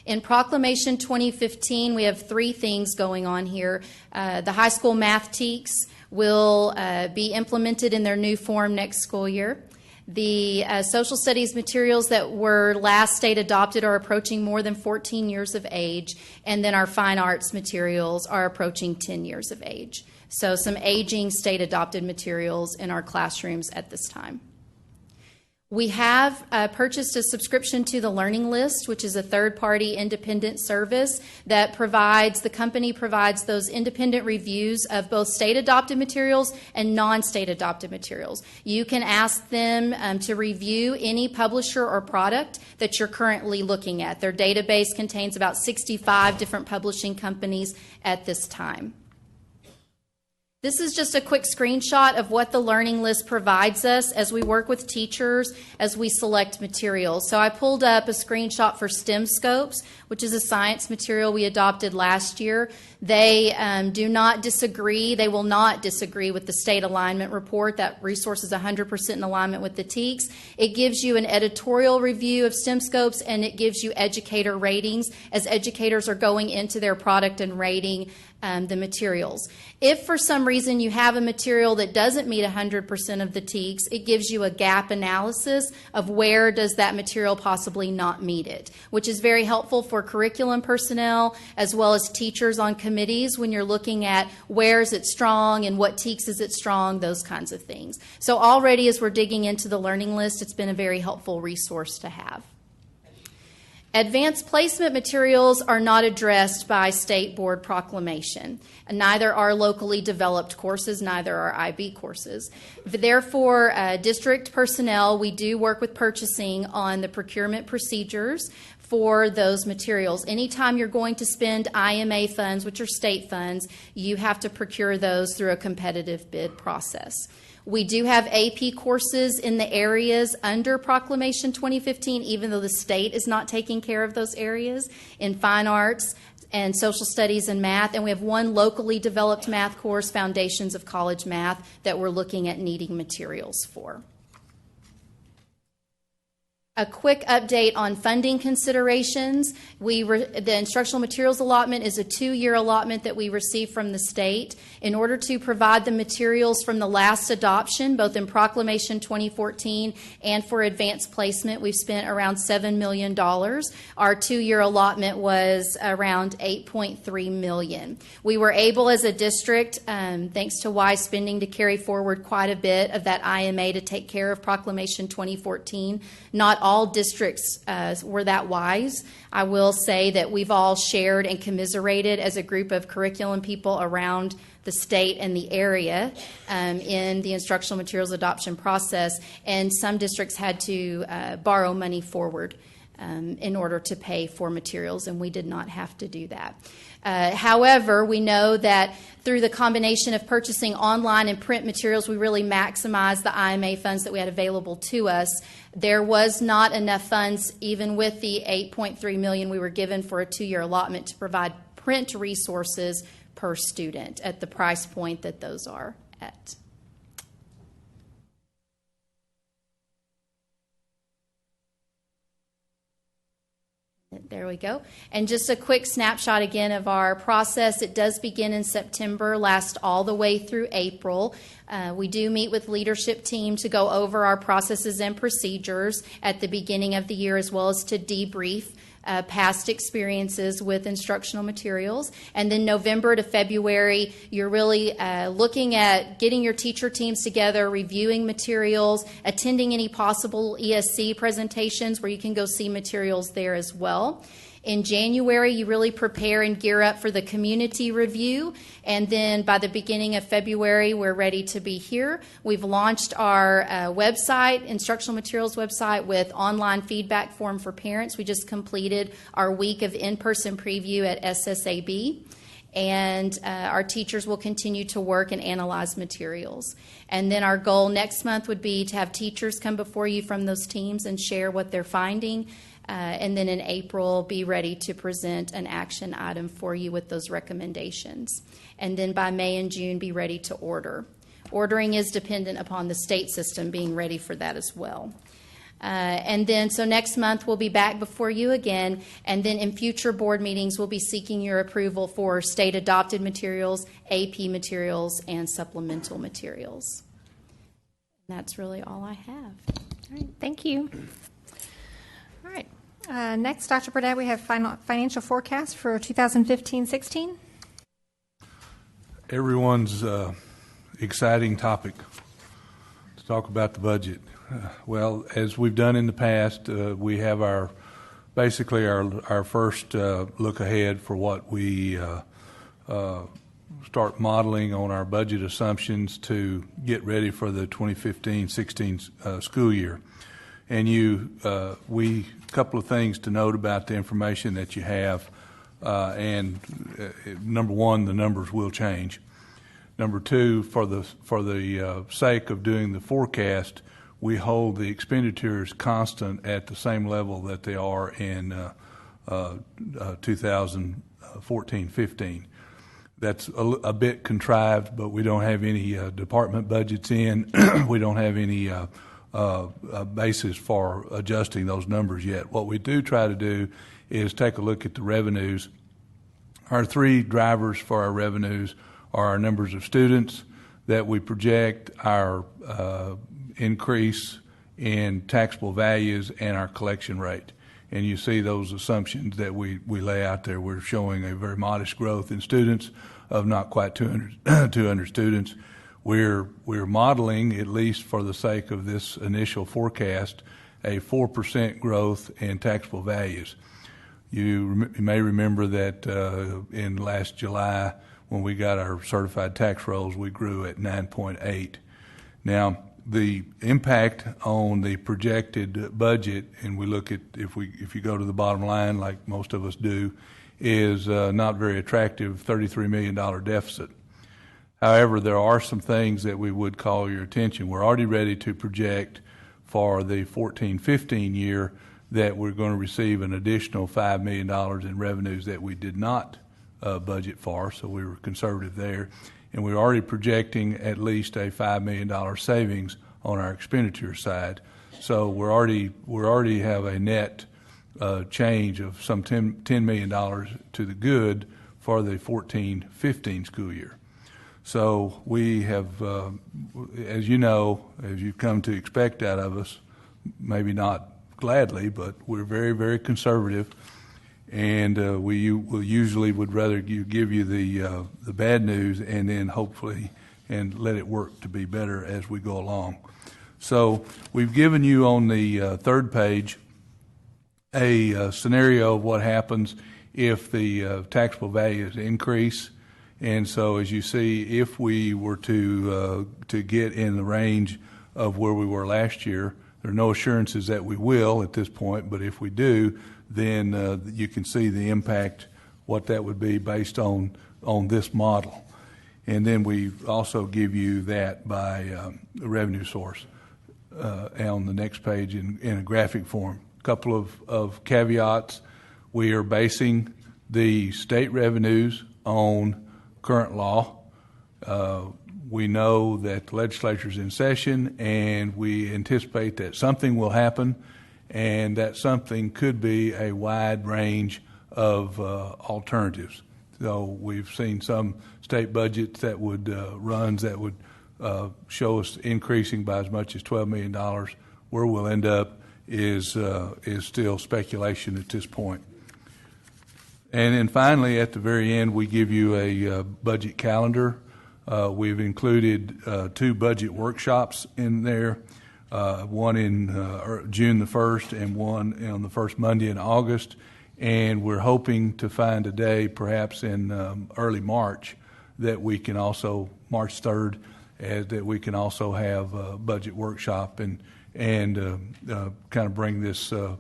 In Proclamation 2015, we have three things going on here. The high school math TEKS will be implemented in their new form next school year. The social studies materials that were last state adopted are approaching more than 14 years of age, and then our fine arts materials are approaching 10 years of age. So some aging state adopted materials in our classrooms at this time. We have purchased a subscription to the Learning List, which is a third-party independent service that the company provides those independent reviews of both state-adopted materials and non-state-adopted materials. You can ask them to review any publisher or product that you're currently looking at. Their database contains about 65 different publishing companies at this time. This is just a quick screenshot of what the Learning List provides us as we work with teachers as we select materials. So I pulled up a screenshot for STEM Scopes, which is a science material we adopted last year. They do not disagree. They will not disagree with the state alignment report. That resource is 100% in alignment with the TEKS. It gives you an editorial review of STEM Scopes, and it gives you educator ratings as educators are going into their product and rating the materials. If for some reason you have a material that doesn't meet 100% of the TEKS, it gives you a gap analysis of where does that material possibly not meet it, which is very helpful for curriculum personnel as well as teachers on committees when you're looking at where is it strong and what TEKS is it strong, those kinds of things. So already as we're digging into the Learning List, it's been a very helpful resource to have. Advanced placement materials are not addressed by state board proclamation. Neither are locally developed courses, neither are IB courses. Therefore, district personnel, we do work with purchasing on the procurement procedures for those materials. Anytime you're going to spend IMA funds, which are state funds, you have to procure those through a competitive bid process. We do have AP courses in the areas under Proclamation 2015, even though the state is not taking care of those areas, in fine arts and social studies and math. And we have one locally developed math course, Foundations of College Math, that we're looking at needing materials for. A quick update on funding considerations. The instructional materials allotment is a 2-year allotment that we receive from the state. In order to provide the materials from the last adoption, both in Proclamation 2014 and for advanced placement, we've spent around $7 million. Our 2-year allotment was around $8.3 million. We were able as a district, thanks to wise spending, to carry forward quite a bit of that IMA to take care of Proclamation 2014. Not all districts were that wise. I will say that we've all shared and commiserated as a group of curriculum people around the state and the area in the instructional materials adoption process, and some districts had to borrow money forward in order to pay for materials, and we did not have to do that. However, we know that through the combination of purchasing online and print materials, we really maximized the IMA funds that we had available to us. There was not enough funds, even with the $8.3 million we were given for a 2-year allotment, to provide print resources per student at the price point that those are at. There we go. And just a quick snapshot again of our process. It does begin in September, last all the way through April. We do meet with leadership team to go over our processes and procedures at the beginning of the year, as well as to debrief past experiences with instructional materials. And then November to February, you're really looking at getting your teacher teams together, reviewing materials, attending any possible ESC presentations where you can go see materials there as well. In January, you really prepare and gear up for the community review. And then by the beginning of February, we're ready to be here. We've launched our website, instructional materials website, with online feedback form for parents. We just completed our week of in-person preview at SSAB. and our teachers will continue to work and analyze materials. And then our goal next month would be to have teachers come before you from those teams and share what they're finding, and then in April be ready to present an action item for you with those recommendations. And then by May and June be ready to order. Ordering is dependent upon the state system being ready for that as well. And then, so next month we'll be back before you again, and then in future board meetings we'll be seeking your approval for state adopted materials, AP materials, and supplemental materials. And that's really all I have. All right, thank you. All right, next, Dr. Burdett, we have financial forecast for 2015-16. Everyone's exciting topic to talk about the budget. Well, as we've done in the past, we have our first look ahead for what we start modeling on our budget assumptions to get ready for the 2015-16 school year. And a couple of things to note about the information that you have. Number one, the numbers will change. Number two, for the sake of doing the forecast, we hold the expenditures constant at the same level that they are in 2014-15. That's a bit contrived, but we don't have any department budgets in. We don't have any basis for adjusting those numbers yet. What we do try to do is take a look at the revenues. Our three drivers for our revenues are our numbers of students that we project, our increase in taxable values, and our collection rate. And you see those assumptions that we lay out there. We're showing a very modest growth in students of not quite 200 students. We're modeling, at least for the sake of this initial forecast, a 4% growth in taxable values. You may remember that in last July, when we got our certified tax rolls, we grew at 9.8. Now, the impact on the projected budget, and we look at if you go to the bottom line like most of us do, is not very attractive, $33 million deficit. However, there are some things that we would call your attention. We're already ready to project for the 14-15 year that we're going to receive an additional $5 million in revenues that we did not budget for, so we were conservative there. And we're already projecting at least a $5 million savings on our expenditure side. So we already have a net change of some $10 million to the good for the 14-15 school year. So we have, as you know, as you've come to expect out of us, maybe not gladly, but we're very, very conservative. And we usually would rather give you the bad news and then hopefully and let it work to be better as we go along. So we've given you on the third page a scenario of what happens if the taxable values increase. And so as you see, if we were to get in the range of where we were last year, there are no assurances that we will at this point, but if we do, then you can see the impact, what that would be based on this model. And then we also give you that by revenue source on the next page in a graphic form. A couple of caveats. We are basing the state revenues on current law. We know that the legislature is in session, and we anticipate that something will happen, and that something could be a wide range of alternatives. So we've seen some state budgets that would runs that would show us increasing by as much as $12 million. Where we'll end up is still speculation at this point. And then finally, at the very end, we give you a budget calendar. We've included 2 budget workshops in there, one in June the 1st and one on the first Monday in August. And we're hoping to find a day, perhaps in early March, that we can also, March 3rd, that we can also have a budget workshop and kind of bring this a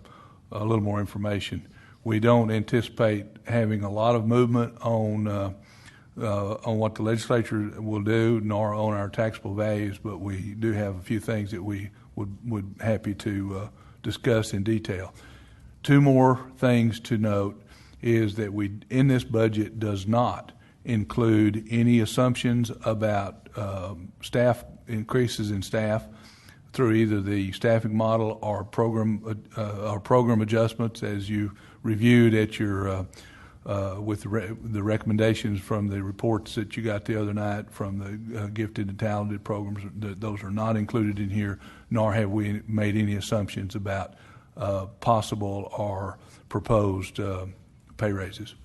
little more information. We don't anticipate having a lot of movement on on what the legislature will do, nor on our taxable values, but we do have a few things that we would happy to discuss in detail. Two more things to note is that we, in this budget, does not include any assumptions about staff increases in staff through either the staffing model or program adjustments, as you reviewed at your with the recommendations from the reports that you got the other night from the gifted and talented programs. Those are not included in here, nor have we made any assumptions about possible or proposed pay raises.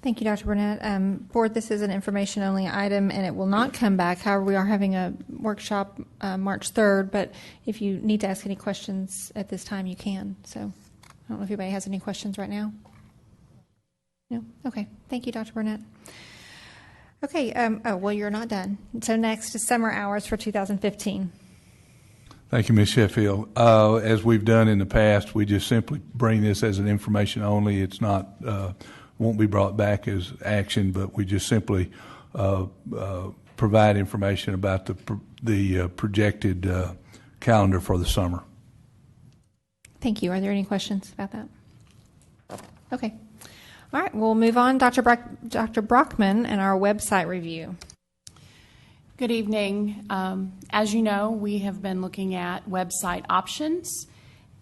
Thank you, Dr. Burnett. Board, this is an information-only item, and it will not come back. However, we are having a workshop March 3rd, but if you need to ask any questions at this time, you can. So I don't know if anybody has any questions right now. No? Okay. Thank you, Dr. Burnett. Okay. Well, you're not done. So next is summer hours for 2015. Thank you, Ms. Sheffield. As we've done in the past, we just simply bring this as an information only. It's not won't be brought back as action, but we just simply provide information about the projected calendar for the summer. Thank you. Are there any questions about that? Okay. All right. We'll move on. Dr. Brockman and our website review. Good evening. As you know, we have been looking at website options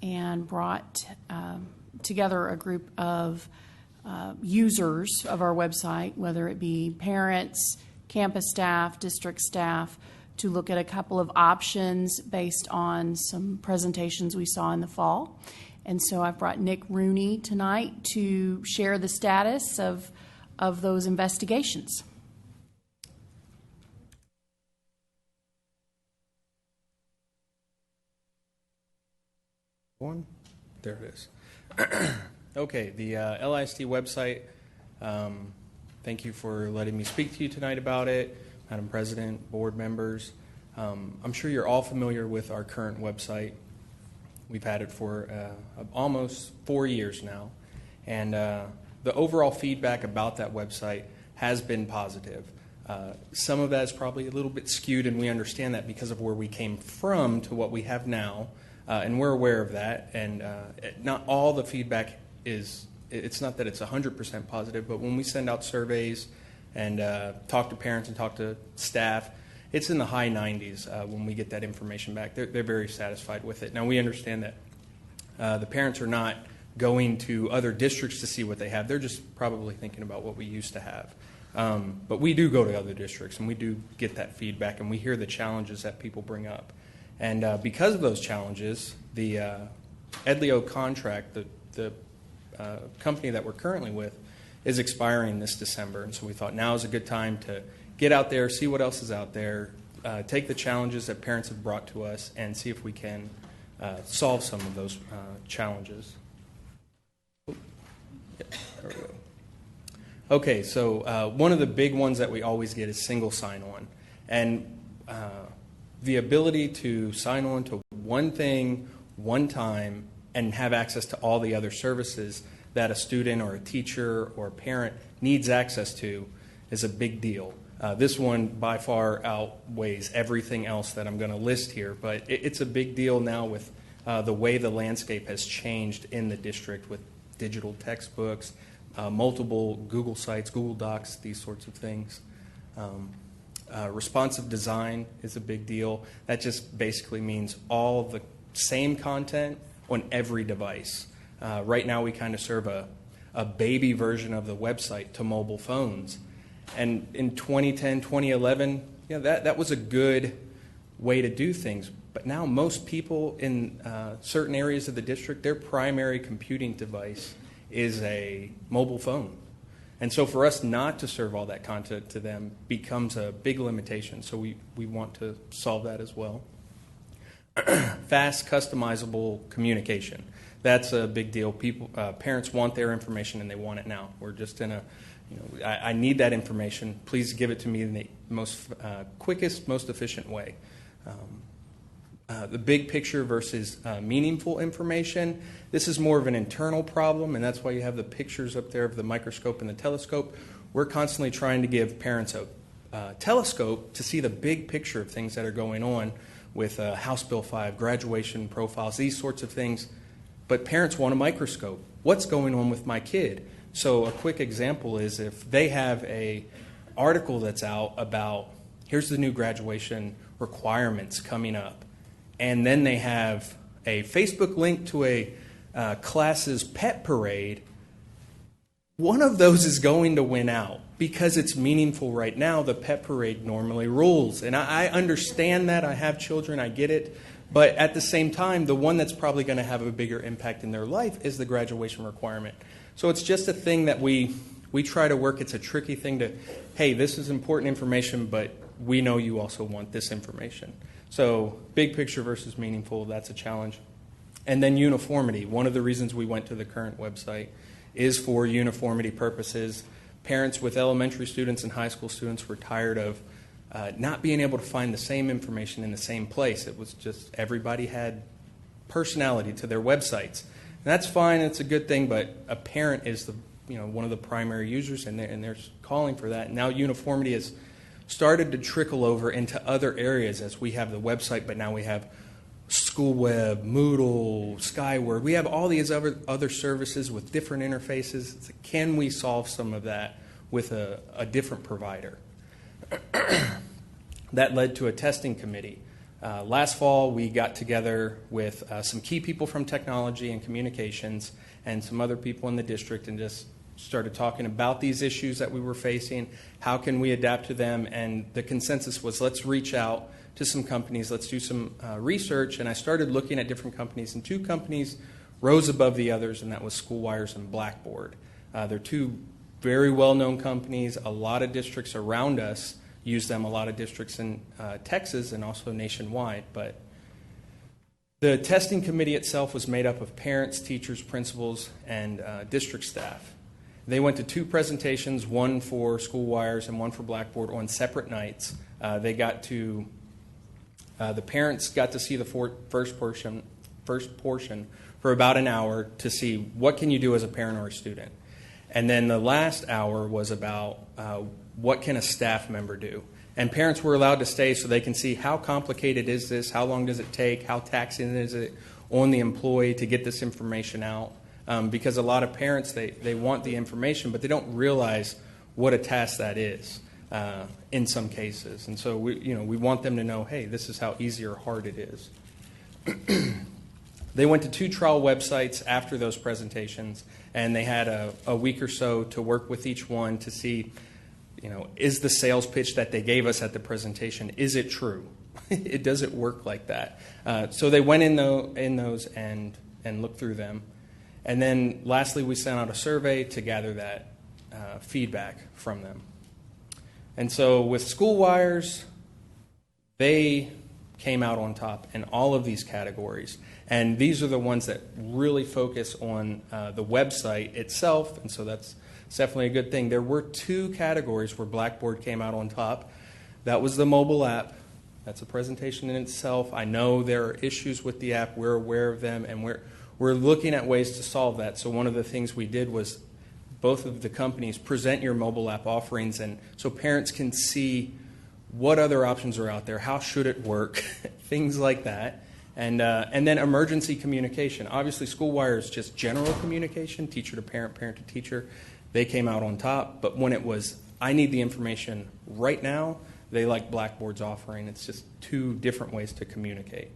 and brought together a group of users of our website, whether it be parents, campus staff, district staff, to look at a couple of options based on some presentations we saw in the fall. And so I've brought Nick Rooney tonight to share the status of those investigations. One, there it is. Okay, the LISD website, thank you for letting me speak to you tonight about it, Madam President, board members. I'm sure you're all familiar with our current website. We've had it for almost 4 years now, and the overall feedback about that website has been positive. Some of that is probably a little bit skewed, and we understand that because of where we came from to what we have now, and we're aware of that, and not all the feedback it's not that it's 100% positive, but when we send out surveys and talk to parents and talk to staff, it's in the high 90s when we get that information back. They're very satisfied with it. Now, we understand that the parents are not going to other districts to see what they have. They're just probably thinking about what we used to have. But we do go to other districts, and we do get that feedback, and we hear the challenges that people bring up. And because of those challenges, the Edleo contract, the company that we're currently with, is expiring this December. And so we thought now is a good time to get out there, see what else is out there, take the challenges that parents have brought to us, and see if we can solve some of those challenges. Oh, yeah, there we go. Okay, so one of the big ones that we always get is single sign-on. And the ability to sign on to one thing, one time, and have access to all the other services that a student or a teacher or a parent needs access to is a big deal. This one by far outweighs everything else that I'm going to list here, but it's a big deal now with the way the landscape has changed in the district with digital textbooks, multiple Google sites, Google Docs, these sorts of things. Responsive design is a big deal. That just basically means all the same content on every device. Right now we kind of serve a baby version of the website to mobile phones. And in 2010, 2011, that was a good way to do things. But now most people in certain areas of the district, their primary computing device is a mobile phone. And so for us not to serve all that content to them becomes a big limitation. So we want to solve that as well. Fast, customizable communication. That's a big deal. Parents want their information and they want it now. We're just in I need that information. Please give it to me in the most quickest, most efficient way. The big picture versus meaningful information. This is more of an internal problem, and that's why you have the pictures up there of the microscope and the telescope. we're constantly trying to give parents a telescope to see the big picture of things that are going on with House Bill 5, graduation profiles, these sorts of things. But parents want a microscope. What's going on with my kid? So a quick example is if they have a article that's out about here's the new graduation requirements coming up, and then they have a Facebook link to a class's pet parade, one of those is going to win out because it's meaningful right now. The pet parade normally rules. And I understand that. I have children. I get it. But at the same time, the one that's probably going to have a bigger impact in their life is the graduation requirement. So it's just a thing that we try to work. It's a tricky thing to, hey, this is important information, but we know you also want this information. So big picture versus meaningful, that's a challenge. And then uniformity. One of the reasons we went to the current website is for uniformity purposes. Parents with elementary students and high school students were tired of not being able to find the same information in the same place. It was just everybody had personality to their websites. And that's fine, it's a good thing, but a parent is one of the primary users, and they're calling for that. Now uniformity has started to trickle over into other areas as we have the website, but now we have SchoolWeb, Moodle, Skyward. We have all these other services with different interfaces. It's like, can we solve some of that with a different provider? That led to a testing committee. Last fall, we got together with some key people from technology and communications and some other people in the district and just started talking about these issues that we were facing. How can we adapt to them? And the consensus was, let's reach out to some companies, let's do some research. And I started looking at different companies, and two companies rose above the others, and that was SchoolWires and Blackboard. They're two very well-known companies. A lot of districts around us use them, a lot of districts in Texas and also nationwide. But the testing committee itself was made up of parents, teachers, principals, and district staff. They went to two presentations, one for SchoolWires and one for Blackboard, on separate nights. The parents got to see the first portion for about an hour to see what can you do as a parent or a student. And then the last hour was about what can a staff member do. And parents were allowed to stay so they can see how complicated is this, how long does it take, how taxing is it on the employee to get this information out. Because a lot of parents, they want the information, but they don't realize what a task that is in some cases. And so we want them to know, hey, this is how easy or hard it is. They went to two trial websites after those presentations, and they had a week or so to work with each one to see, is the sales pitch that they gave us at the presentation, is it true? Does it work like that? So they went in those and looked through them. And then lastly, we sent out a survey to gather that feedback from them. And so with SchoolWires, they came out on top in all of these categories. And these are the ones that really focus on the website itself, and so that's definitely a good thing. There were two categories where Blackboard came out on top. That was the mobile app. That's a presentation in itself. I know there are issues with the app. We're aware of them, and we're looking at ways to solve that. So one of the things we did was both of the companies present your mobile app offerings, and so parents can see what other options are out there, how should it work, things like that. And then emergency communication. Obviously, SchoolWires is just general communication, teacher to parent, parent to teacher. They came out on top. But when it was, I need the information right now, they like Blackboard's offering. It's just two different ways to communicate.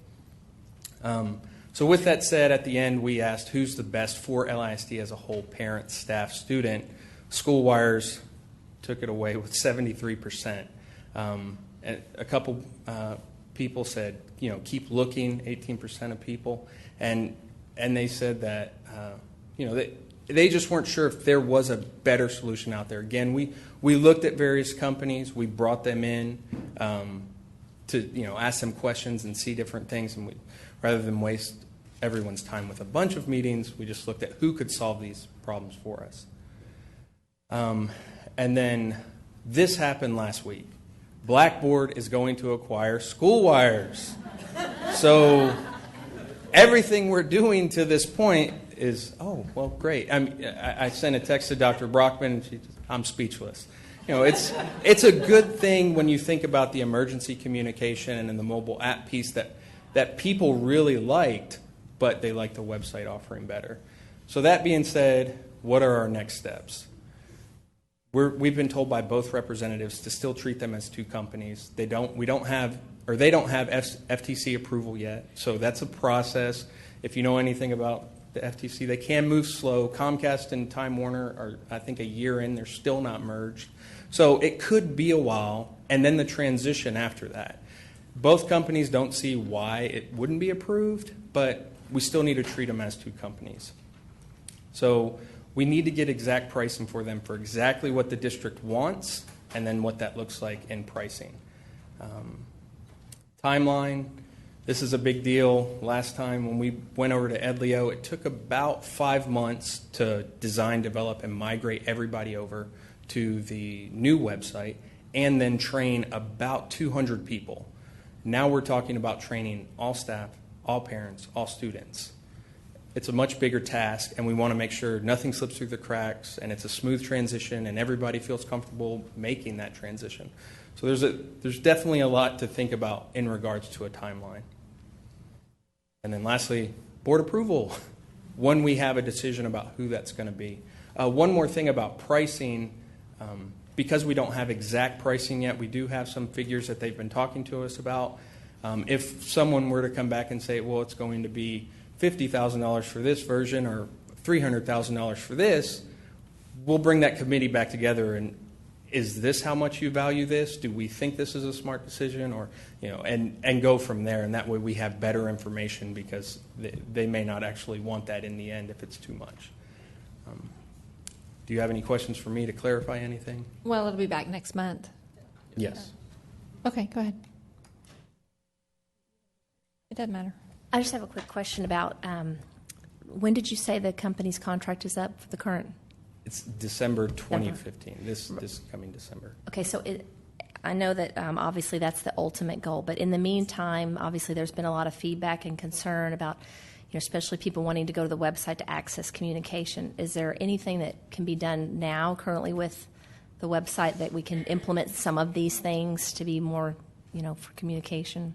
So with that said, at the end, we asked who's the best for LISD as a whole, parent, staff, student. SchoolWires took it away with 73%. And a couple people said, keep looking, 18% of people. And they said that, they just weren't sure if there was a better solution out there. Again, we looked at various companies. We brought them in to, ask them questions and see different things. And rather than waste everyone's time with a bunch of meetings, we just looked at who could solve these problems for us. And then this happened last week. Blackboard is going to acquire SchoolWires. So everything we're doing to this point is, oh, well, great. I sent a text to Dr. Brockman, and I'm speechless. It's a good thing when you think about the emergency communication and the mobile app piece that people really liked, but they like the website offering better. So that being said, what are our next steps? We've been told by both representatives to still treat them as two companies. They don't have FTC approval yet, so that's a process. If you know anything about the FTC, they can move slow. Comcast and Time Warner are, I think, a year in. They're still not merged. So it could be a while, and then the transition after that. Both companies don't see why it wouldn't be approved, but we still need to treat them as two companies. So we need to get exact pricing for them for exactly what the district wants, and then what that looks like in pricing. Timeline, this is a big deal. Last time when we went over to Edleo, it took about 5 months to design, develop, and migrate everybody over to the new website, and then train about 200 people. Now we're talking about training all staff, all parents, all students. It's a much bigger task, and we want to make sure nothing slips through the cracks, and it's a smooth transition, and everybody feels comfortable making that transition. So there's definitely a lot to think about in regards to a timeline. And then lastly, board approval, when we have a decision about who that's going to be. One more thing about pricing, because we don't have exact pricing yet, we do have some figures that they've been talking to us about. If someone were to come back and say, well, it's going to be $50,000 for this version or $300,000 for this, we'll bring that committee back together and is this how much you value this? Do we think this is a smart decision? Or, and go from there. And that way we have better information, because they may not actually want that in the end if it's too much. Do you have any questions for me to clarify anything? Well, it'll be back next month. Yes. Okay, go ahead. It doesn't matter. I just have a quick question about when did you say the company's contract is up for the current? It's December 2015, this coming December. Okay, so I know that obviously that's the ultimate goal, but in the meantime, obviously there's been a lot of feedback and concern about, especially people wanting to go to the website to access communication. Is there anything that can be done now currently with the website that we can implement some of these things to be more, for communication?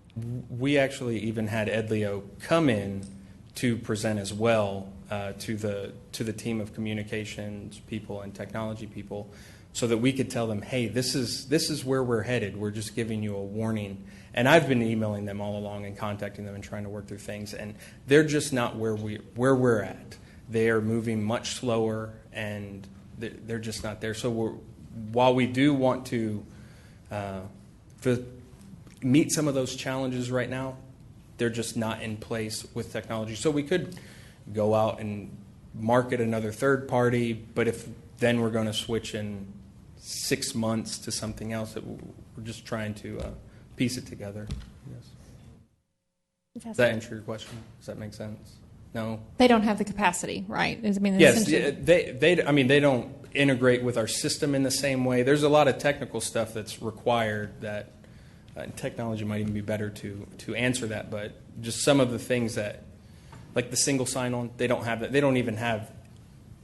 We actually even had Edleo come in to present as well to the team of communications people and technology people, so that we could tell them, hey, this is where we're headed. We're just giving you a warning. And I've been emailing them all along and contacting them and trying to work through things, and they're just not where we're at. They are moving much slower, and they're just not there. So while we do want to meet some of those challenges right now, they're just not in place with technology. So we could go out and market another third party, but if then we're going to switch in 6 months to something else, we're just trying to piece it together. Yes. Does that answer your question? Does that make sense? No? They don't have the capacity, right? Yes, they don't integrate with our system in the same way. There's a lot of technical stuff that's required that technology might even be better to answer that, but just some of the things that, like the single sign-on, they don't have that. They don't even have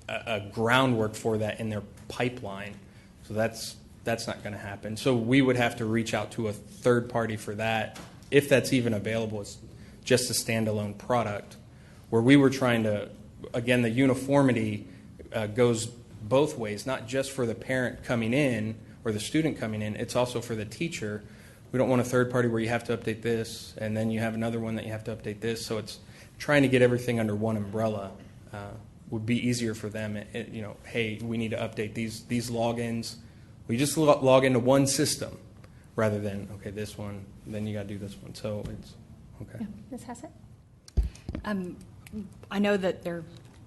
a groundwork for that in their pipeline, so that's not going to happen. So we would have to reach out to a third party for that, if that's even available. It's just a standalone product, where we were trying to, again, the uniformity goes both ways, not just for the parent coming in or the student coming in, it's also for the teacher. We don't want a third party where you have to update this, and then you have another one that you have to update this. So it's trying to get everything under one umbrella would be easier for them. Hey, we need to update these logins. We just log into one system rather than, okay, this one, then you got to do this one. So it's okay. Yeah. Ms. Hassett? I know that they're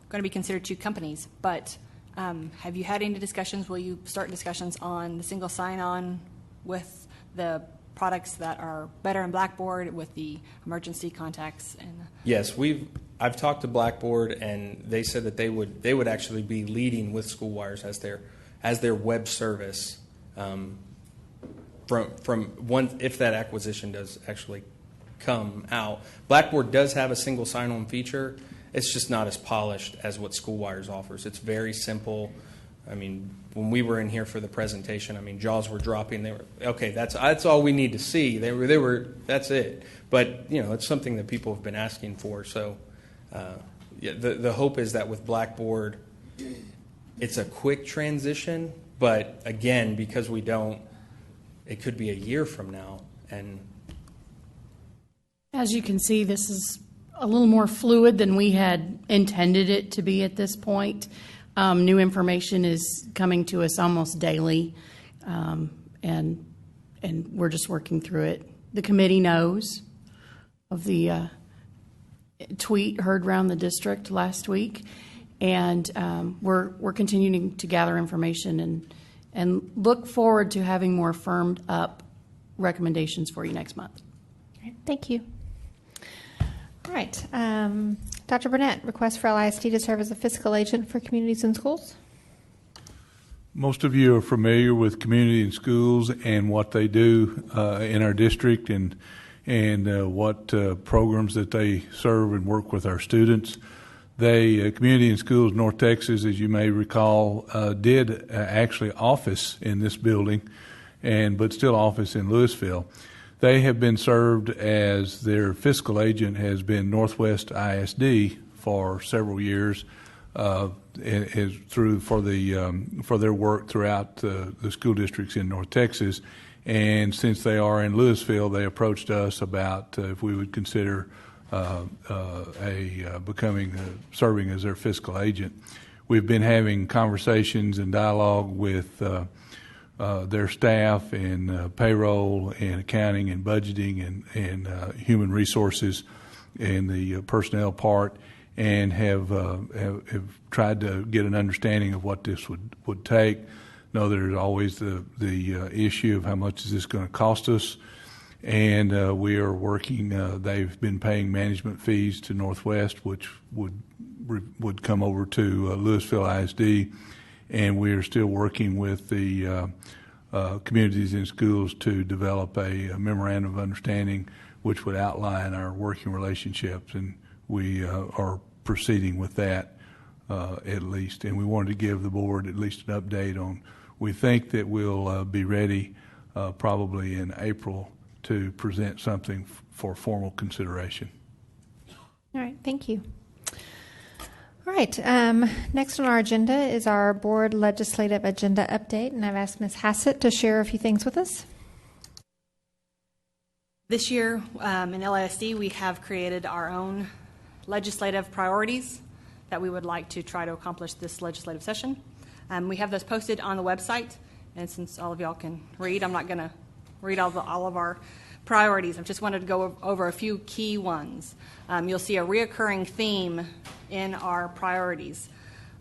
going to be considered two companies, but have you had any discussions? Will you start discussions on the single sign-on with the products that are better in Blackboard, with the emergency contacts? Yes, I've talked to Blackboard, and they said that they would actually be leading with SchoolWires as their web service from one, if that acquisition does actually come out. Blackboard does have a single sign-on feature, it's just not as polished as what Schoolwires offers. It's very simple. I mean, when we were in here for the presentation, I mean, jaws were dropping. They were, okay, that's all we need to see. They were, that's it. But, you know, it's something that people have been asking for. So yeah, the hope is that with Blackboard, it's a quick transition. But again, because we don't, it could be a year from now. And as you can see, this is a little more fluid than we had intended it to be at this point. New information is coming to us almost daily, and we're just working through it. The committee knows of the tweet heard around the district last week, and we're continuing to gather information and look forward to having more firmed up recommendations for you next month. Thank you. All right. Dr. Burnett, request for LISD to serve as a fiscal agent for communities and schools. Most of you are familiar with community and schools and what they do in our district and what programs that they serve and work with our students. They, Community and Schools North Texas, as you may recall, did actually office in this building, but still office in Lewisville. They have been served as their fiscal agent has been Northwest ISD for several years for their work throughout the school districts in North Texas. And since they are in Lewisville, they approached us about if we would consider serving as their fiscal agent. We've been having conversations and dialogue with their staff in payroll and accounting and budgeting and human resources and the personnel part, and have tried to get an understanding of what this would take. Know there's always the issue of how much is this going to cost us, and we are working. They've been paying management fees to Northwest, which would come over to Lewisville ISD, and we are still working with the communities and schools to develop a memorandum of understanding which would outline our working relationships, and we are proceeding with that at least. And we wanted to give the board at least an update on, we think that we'll be ready probably in April to present something for formal consideration. All right, thank you. All right, next on our agenda is our board legislative agenda update, and I've asked Ms. Hassett to share a few things with us. This year in LISD, we have created our own legislative priorities that we would like to try to accomplish this legislative session. We have those posted on the website, and since all of y'all can read, I'm not going to read all of our priorities. I just wanted to go over a few key ones. You'll see a reoccurring theme in our priorities.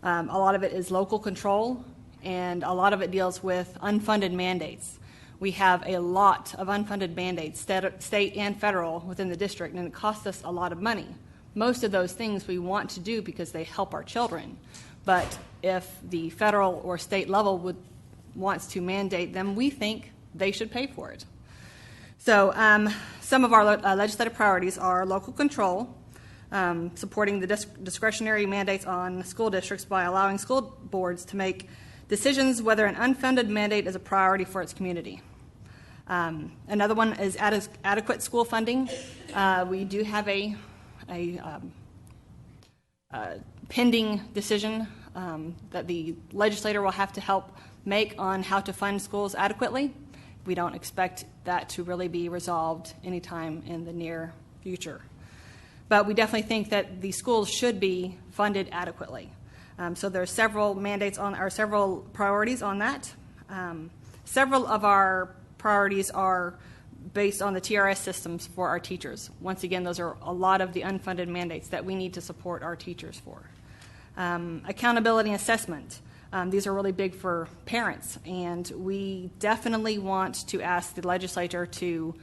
A lot of it is local control, and a lot of it deals with unfunded mandates. We have a lot of unfunded mandates, state and federal, within the district, and it costs us a lot of money. Most of those things we want to do because they help our children. But if the federal or state level wants to mandate them, we think they should pay for it. So some of our legislative priorities are local control, supporting the discretionary mandates on school districts by allowing school boards to make decisions whether an unfunded mandate is a priority for its community. Another one is adequate school funding. We do have a pending decision that the legislator will have to help make on how to fund schools adequately. We don't expect that to really be resolved anytime in the near future. But we definitely think that the schools should be funded adequately. So there are several several priorities on that. Several of our priorities are based on the TRS systems for our teachers. Once again, those are a lot of the unfunded mandates that we need to support our teachers for. Accountability and assessment. These are really big for parents, and we definitely want to ask the legislature to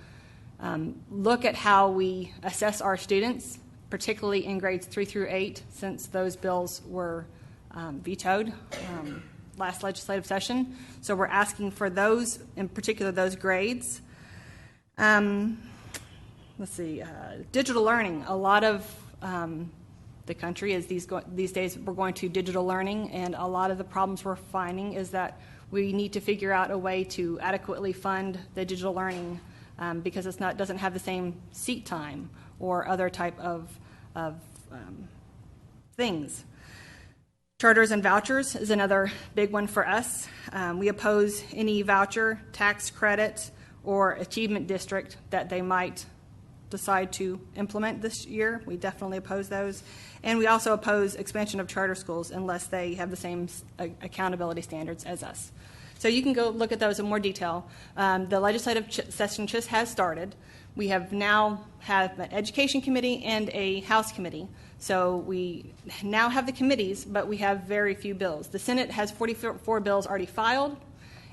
look at how we assess our students, particularly in grades 3 through 8, since those bills were vetoed last legislative session. So we're asking for those, in particular those grades. Digital learning. A lot of the country. As these days we're going to digital learning, and a lot of the problems we're finding is that we need to figure out a way to adequately fund the digital learning because doesn't have the same seat time or other type of things. Charters and vouchers is another big one for us. We oppose any voucher, tax credit, or achievement district that they might decide to implement this year. We definitely oppose those. And we also oppose expansion of charter schools unless they have the same accountability standards as us. So you can go look at those in more detail. The legislative session just has started. We have now have an education committee and a House committee. So we now have the committees, but we have very few bills. The Senate has 44 bills already filed,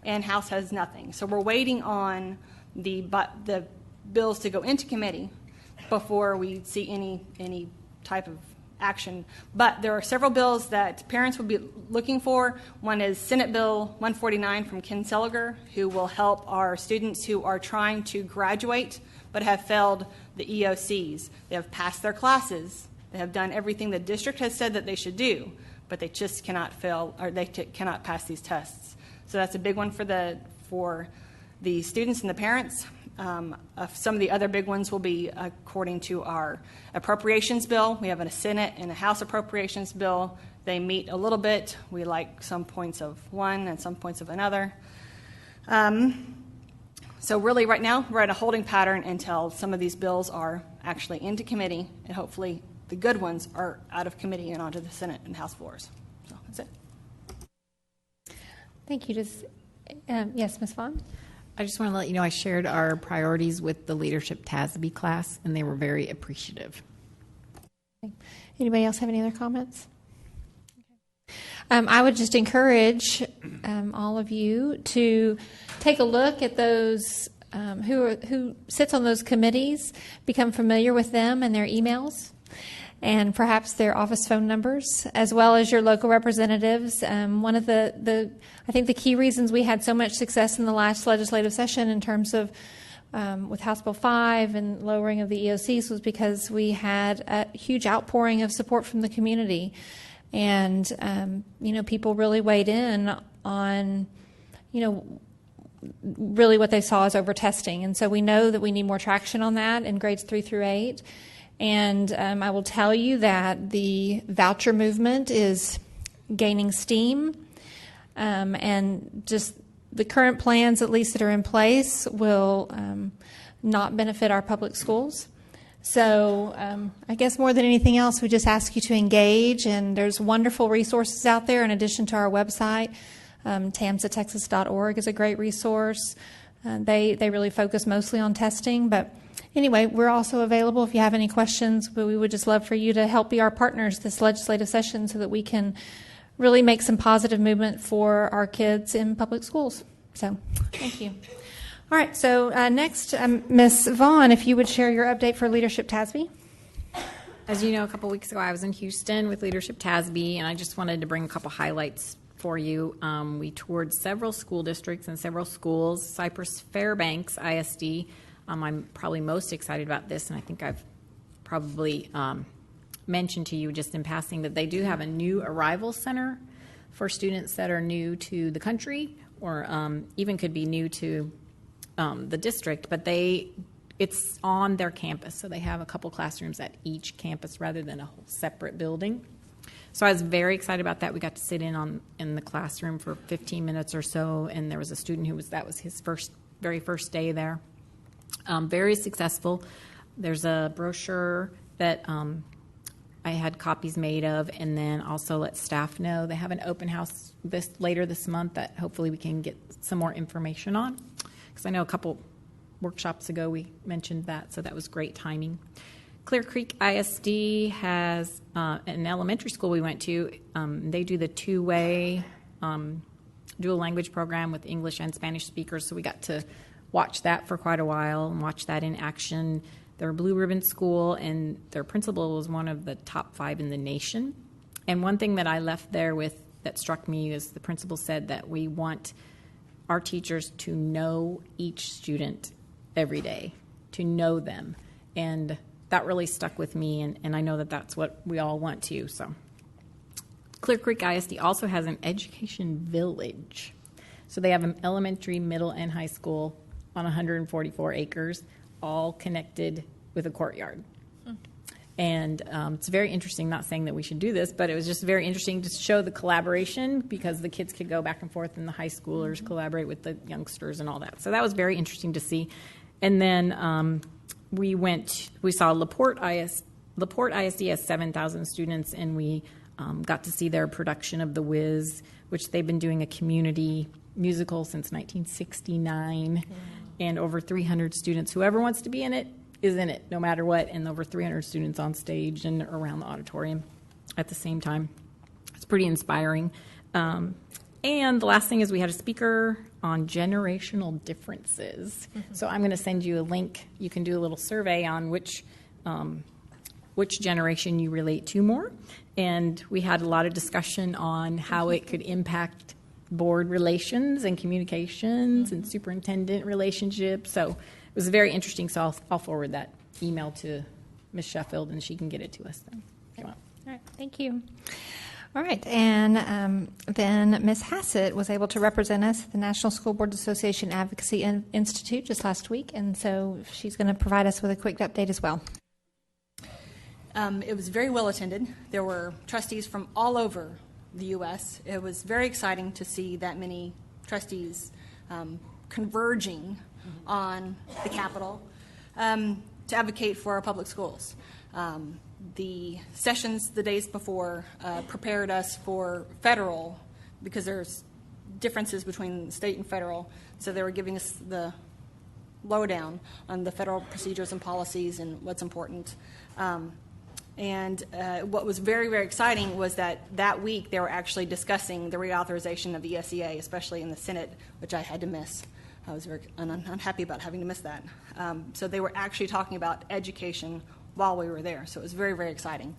and House has nothing. So we're waiting on the bills to go into committee before we see any type of action. But there are several bills that parents will be looking for. One is Senate Bill 149 from Ken Seliger, who will help our students who are trying to graduate but have failed the EOCs. They have passed their classes. They have done everything the district has said that they should do, but they just cannot fail, or they cannot pass these tests. So that's a big one for the students and the parents. Some of the other big ones will be according to our appropriations bill. We have a Senate and a House appropriations bill. They meet a little bit. We like some points of one and some points of another. So really right now we're at a holding pattern until some of these bills are actually into committee, and hopefully the good ones are out of committee and onto the Senate and House floors. So that's it. Thank you. Yes, Ms. Vaughn? I just want to let you know I shared our priorities with the Leadership TASB class, and they were very appreciative. Anybody else have any other comments? I would just encourage all of you to take a look at those who sits on those committees, become familiar with them and their emails, and perhaps their office phone numbers, as well as your local representatives. One of I think the key reasons we had so much success in the last legislative session in terms of with House Bill 5 and lowering of the EOCs was because we had a huge outpouring of support from the community. And, people really weighed in on, really what they saw as over-testing. And so we know that we need more traction on that in grades 3 through 8. And I will tell you that the voucher movement is gaining steam. And just the current plans, at least that are in place, will not benefit our public schools. So I guess more than anything else, we just ask you to engage, and there's wonderful resources out there in addition to our website. TAMSATexas.org is a great resource. They really focus mostly on testing, but anyway, we're also available if you have any questions, but we would just love for you to help be our partners this legislative session so that we can really make some positive movement for our kids in public schools. So thank you. All right, so next, Ms. Vaughn, if you would share your update for Leadership TASB. As you know, a couple weeks ago I was in Houston with Leadership TASB, and I just wanted to bring a couple highlights for you. We toured several school districts and several schools. Cypress Fairbanks ISD, I'm probably most excited about this, and I think I've probably mentioned to you just in passing that they do have a new arrival center for students that are new to the country or even could be new to the district, but it's on their campus, so they have a couple classrooms at each campus rather than a whole separate building. So I was very excited about that. We got to sit in the classroom for 15 minutes or so, and there was a student that was his very first day there. Very successful. There's a brochure that I had copies made of, and then also let staff know they have an open house later this month that hopefully we can get some more information on. Because I know a couple workshops ago we mentioned that, so that was great timing. Clear Creek ISD has an elementary school we went to. They do the two-way dual language program with English and Spanish speakers, so we got to watch that for quite a while and watch that in action. They're a blue ribbon school, and their principal was one of the top 5 in the nation. And one thing that I left there with that struck me is the principal said that we want our teachers to know each student every day, to know them. And that really stuck with me, and I know that that's what we all want to. So Clear Creek ISD also has an education village. So they have an elementary, middle, and high school on 144 acres, all connected with a courtyard. And it's very interesting, not saying that we should do this, but it was just very interesting to show the collaboration, because the kids could go back and forth and the high schoolers collaborate with the youngsters and all that. So that was very interesting to see. And then we saw LaPorte ISD has 7,000 students, and we got to see their production of The Wiz, which they've been doing a community musical since 1969, and over 300 students. Whoever wants to be in it is in it, no matter what, and over 300 students on stage and around the auditorium at the same time. It's pretty inspiring. And the last thing is we had a speaker on generational differences. So I'm going to send you a link. You can do a little survey on which generation you relate to more. And we had a lot of discussion on how it could impact board relations and communications and superintendent relationships. So it was very interesting. So I'll forward that email to Ms. Sheffield, and she can get it to us then. If you want. All right, thank you. All right, and then Ms. Hassett was able to represent us at the National School Board Association Advocacy Institute just last week, and so she's going to provide us with a quick update as well. It was very well attended. There were trustees from all over the U.S. It was very exciting to see that many trustees converging on the Capitol to advocate for our public schools. The sessions the days before prepared us for federal, because there's differences between state and federal, so they were giving us the lowdown on the federal procedures and policies and what's important. And what was very, very exciting was that week they were actually discussing the reauthorization of the SEA, especially in the Senate, which I had to miss. I was very unhappy about having to miss that. So they were actually talking about education while we were there. So it was very, very exciting.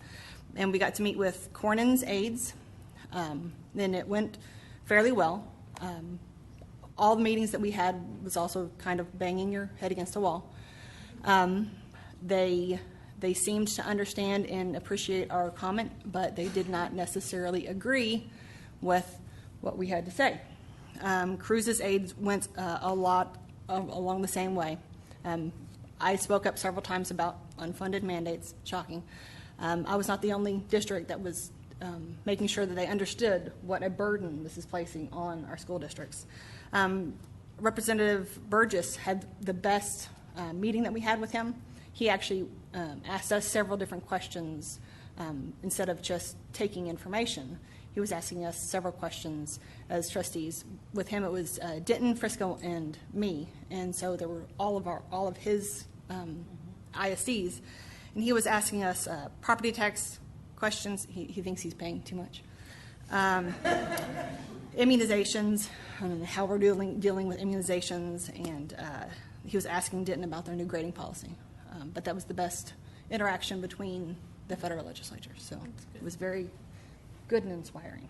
And we got to meet with Cornyn's aides. Then it went fairly well. All the meetings that we had was also kind of banging your head against a wall. They seemed to understand and appreciate our comment, but they did not necessarily agree with what we had to say. Cruz's aides went a lot along the same way. I spoke up several times about unfunded mandates. Shocking. I was not the only district that was making sure that they understood what a burden this is placing on our school districts. Representative Burgess had the best meeting that we had with him. He actually asked us several different questions instead of just taking information. He was asking us several questions as trustees. With him, it was Denton, Frisco, and me, and so there were all of his ISDs, and he was asking us property tax questions. He thinks he's paying too much. Immunizations, how we're dealing with immunizations, and he was asking Denton about their new grading policy. But that was the best interaction between the federal legislature, so it was very good and inspiring.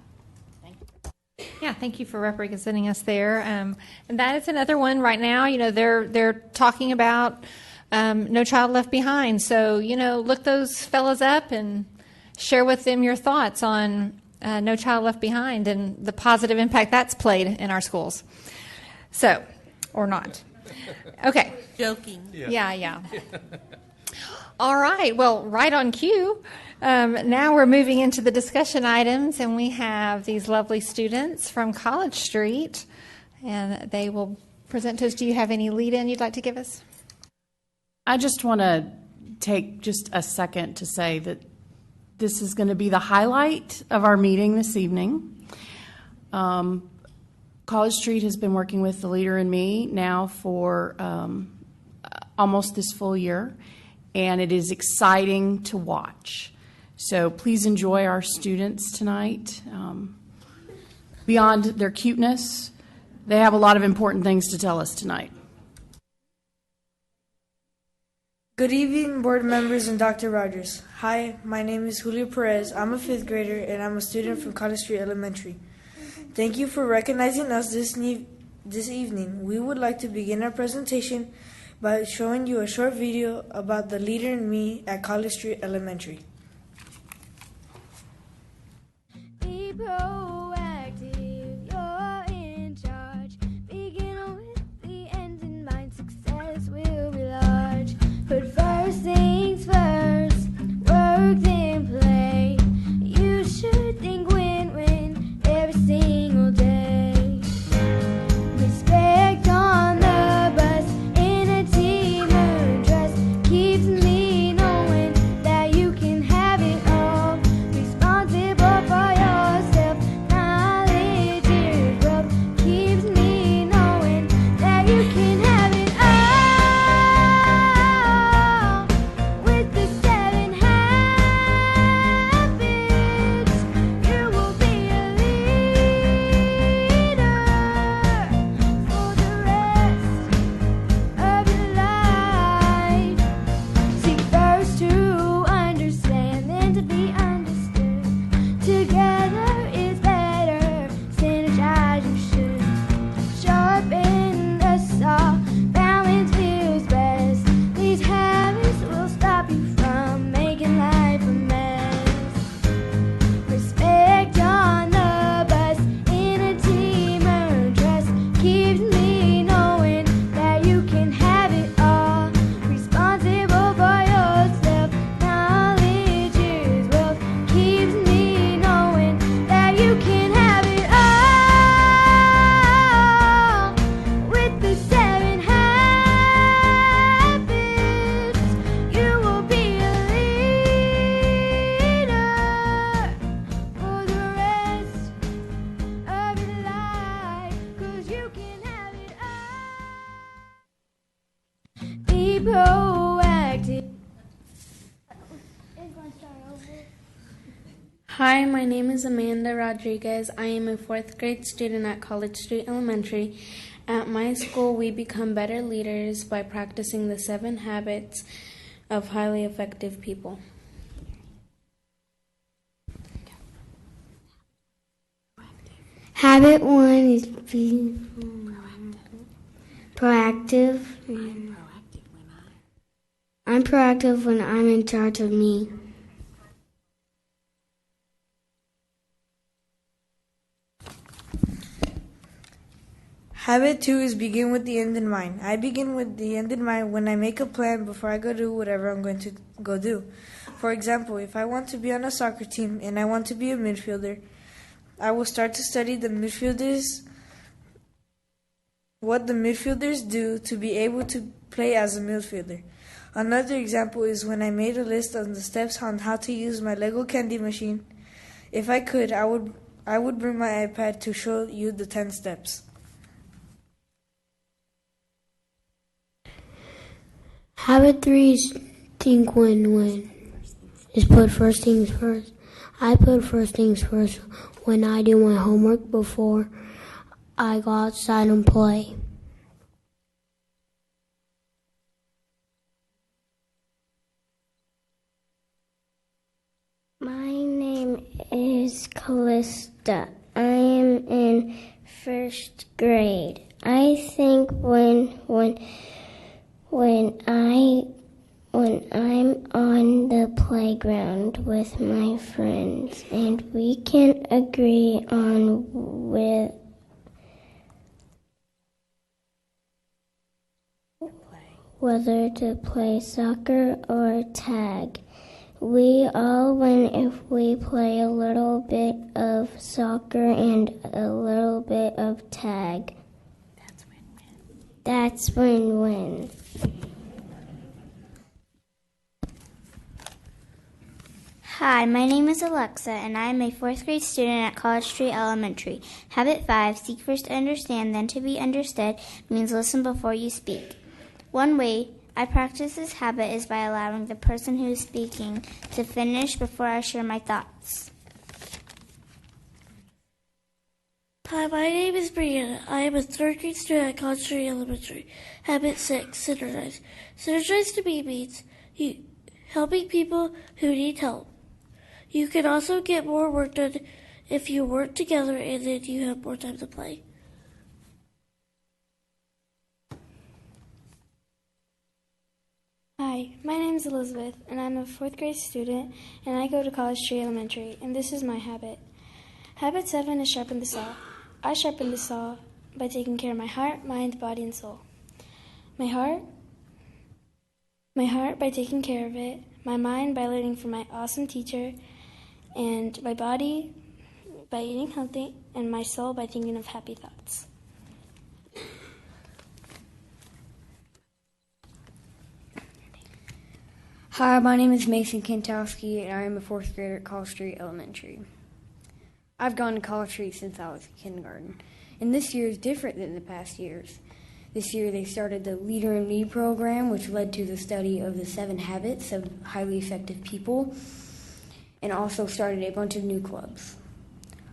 Thank you. Yeah, thank you for representing us there. And that is another one right now. You know, they're talking about No Child Left Behind. So, you know, look those fellas up and share with them your thoughts on No Child Left Behind and the positive impact that's played in our schools. So, or not. Okay. Joking. Yeah. All right. Well, right on cue. Now we're moving into the discussion items, and we have these lovely students from College Street, and they will present to us. Do you have any lead-in you'd like to give us? I just want to take just a second to say that this is going to be the highlight of our meeting this evening. College Street has been working with the leader and me now for almost this full year, and it is exciting to watch. So please enjoy our students tonight. Beyond their cuteness, they have a lot of important things to tell us tonight. Good evening, board members and Dr. Rogers. Hi, my name is Julio Perez. I'm a 5th grader, and I'm a student from College Street Elementary. Thank you for recognizing us this evening. We would like to begin our presentation by showing you a short video about the leader in me at College Street Elementary. Be proactive, you're in charge. Begin with the end in mind, success will be large. Put first things first, work then play. You should think win-win every single day. Respect on the bus in a team or dress keeps me knowing that you can have it all. Responsible for yourself, knowledge is wealth keeps me knowing that you can have it all. With the 7 habits, you will be a leader for the rest of your life. Seek first to understand, then to be understood. Together is better, synergize you should. Sharpen the saw, balance feels best. These habits will stop you from making life a mess. Respect on the bus in a team or dress keeps me knowing that you can have it all. Responsible for yourself, knowledge is wealth keeps me knowing that you can have it all. With the 7 habits, you will be a leader for the rest of your life, 'cause you can have it all. Be proactive. Hi, my name is Amanda Rodriguez. I am a 4th grade student at College Street Elementary. At my school, we become better leaders by practicing the 7 habits of highly effective people. Habit 1 is being proactive. I'm proactive when I'm in charge of me. Habit 2 is begin with the end in mind. I begin with the end in mind when I make a plan before I go do whatever I'm going to go do. For example, if I want to be on a soccer team and I want to be a midfielder, I will start to study what the midfielders do to be able to play as a midfielder. Another example is when I made a list of the steps on how to use my Lego candy machine. If I could, I would bring my iPad to show you the 10 steps. Habit 3 is think win-win. Is put first things first. I put first things first when I do my homework before I go outside and play. My name is Callista. I am in 1st grade. I think when I'm on the playground with my friends and we can agree on whether to play soccer or tag. We all win if we play a little bit of soccer and a little bit of tag. That's win-win. Hi, my name is Alexa, and I am a 4th grade student at College Street Elementary. Habit 5, seek first to understand, then to be understood, means listen before you speak. One way I practice this habit is by allowing the person who is speaking to finish before I share my thoughts. Hi, my name is Brianna. I am a 3rd grade student at College Street Elementary. Habit 6, synergize. Synergize to me means helping people who need help. You can also get more work done if you work together and then you have more time to play. Hi, my name is Elizabeth, and I'm a 4th grade student, and I go to College Street Elementary, and this is my habit. Habit 7 is sharpen the saw. I sharpen the saw by taking care of my heart, mind, body, and soul. My heart by taking care of it, my mind by learning from my awesome teacher, and my body by eating healthy, and my soul by thinking of happy thoughts. Hi, my name is Mason Kentowski, and I am a 4th grader at College Street Elementary. I've gone to College Street since I was in kindergarten, and this year is different than the past years. This year they started the Leader in Me program, which led to the study of the 7 habits of highly effective people, and also started a bunch of new clubs.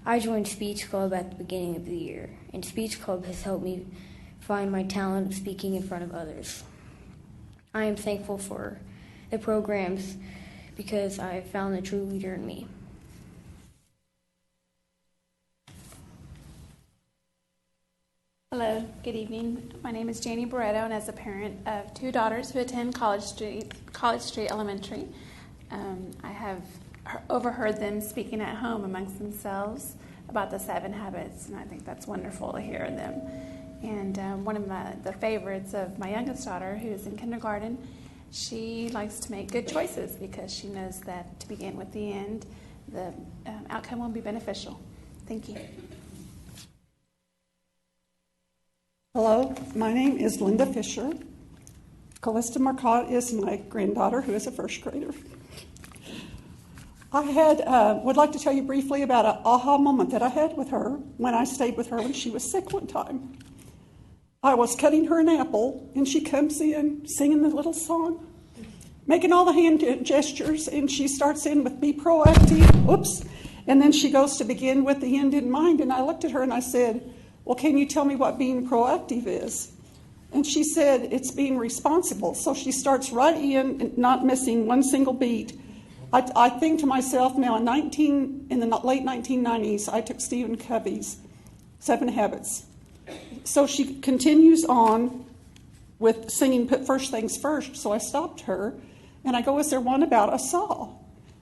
I joined Speech Club at the beginning of the year, and Speech Club has helped me find my talent of speaking in front of others. I am thankful for the programs because I have found the true leader in me. Hello, good evening. My name is Janie Barretto, and as a parent of 2 daughters who attend College Street Elementary, I have overheard them speaking at home amongst themselves about the 7 habits, and I think that's wonderful to hear them. And one of the favorites of my youngest daughter, who is in kindergarten, she likes to make good choices because she knows that to begin with the end, the outcome will be beneficial. Thank you. Hello, my name is Linda Fisher. Callista Marcotte is my granddaughter, who is a 1st grader. I would like to tell you briefly about an aha moment that I had with her when I stayed with her when she was sick one time. I was cutting her an apple, and she comes in singing the little song, making all the hand gestures, and she starts in with be proactive, oops, and then she goes to begin with the end in mind, and I looked at her and I said, well, can you tell me what being proactive is? And she said, it's being responsible. So she starts right in, not missing one single beat. I think to myself now, in the late 1990s, I took Stephen Covey's 7 Habits. So she continues on with singing Put First Things First. So I stopped her, and I go, is there one about a saw?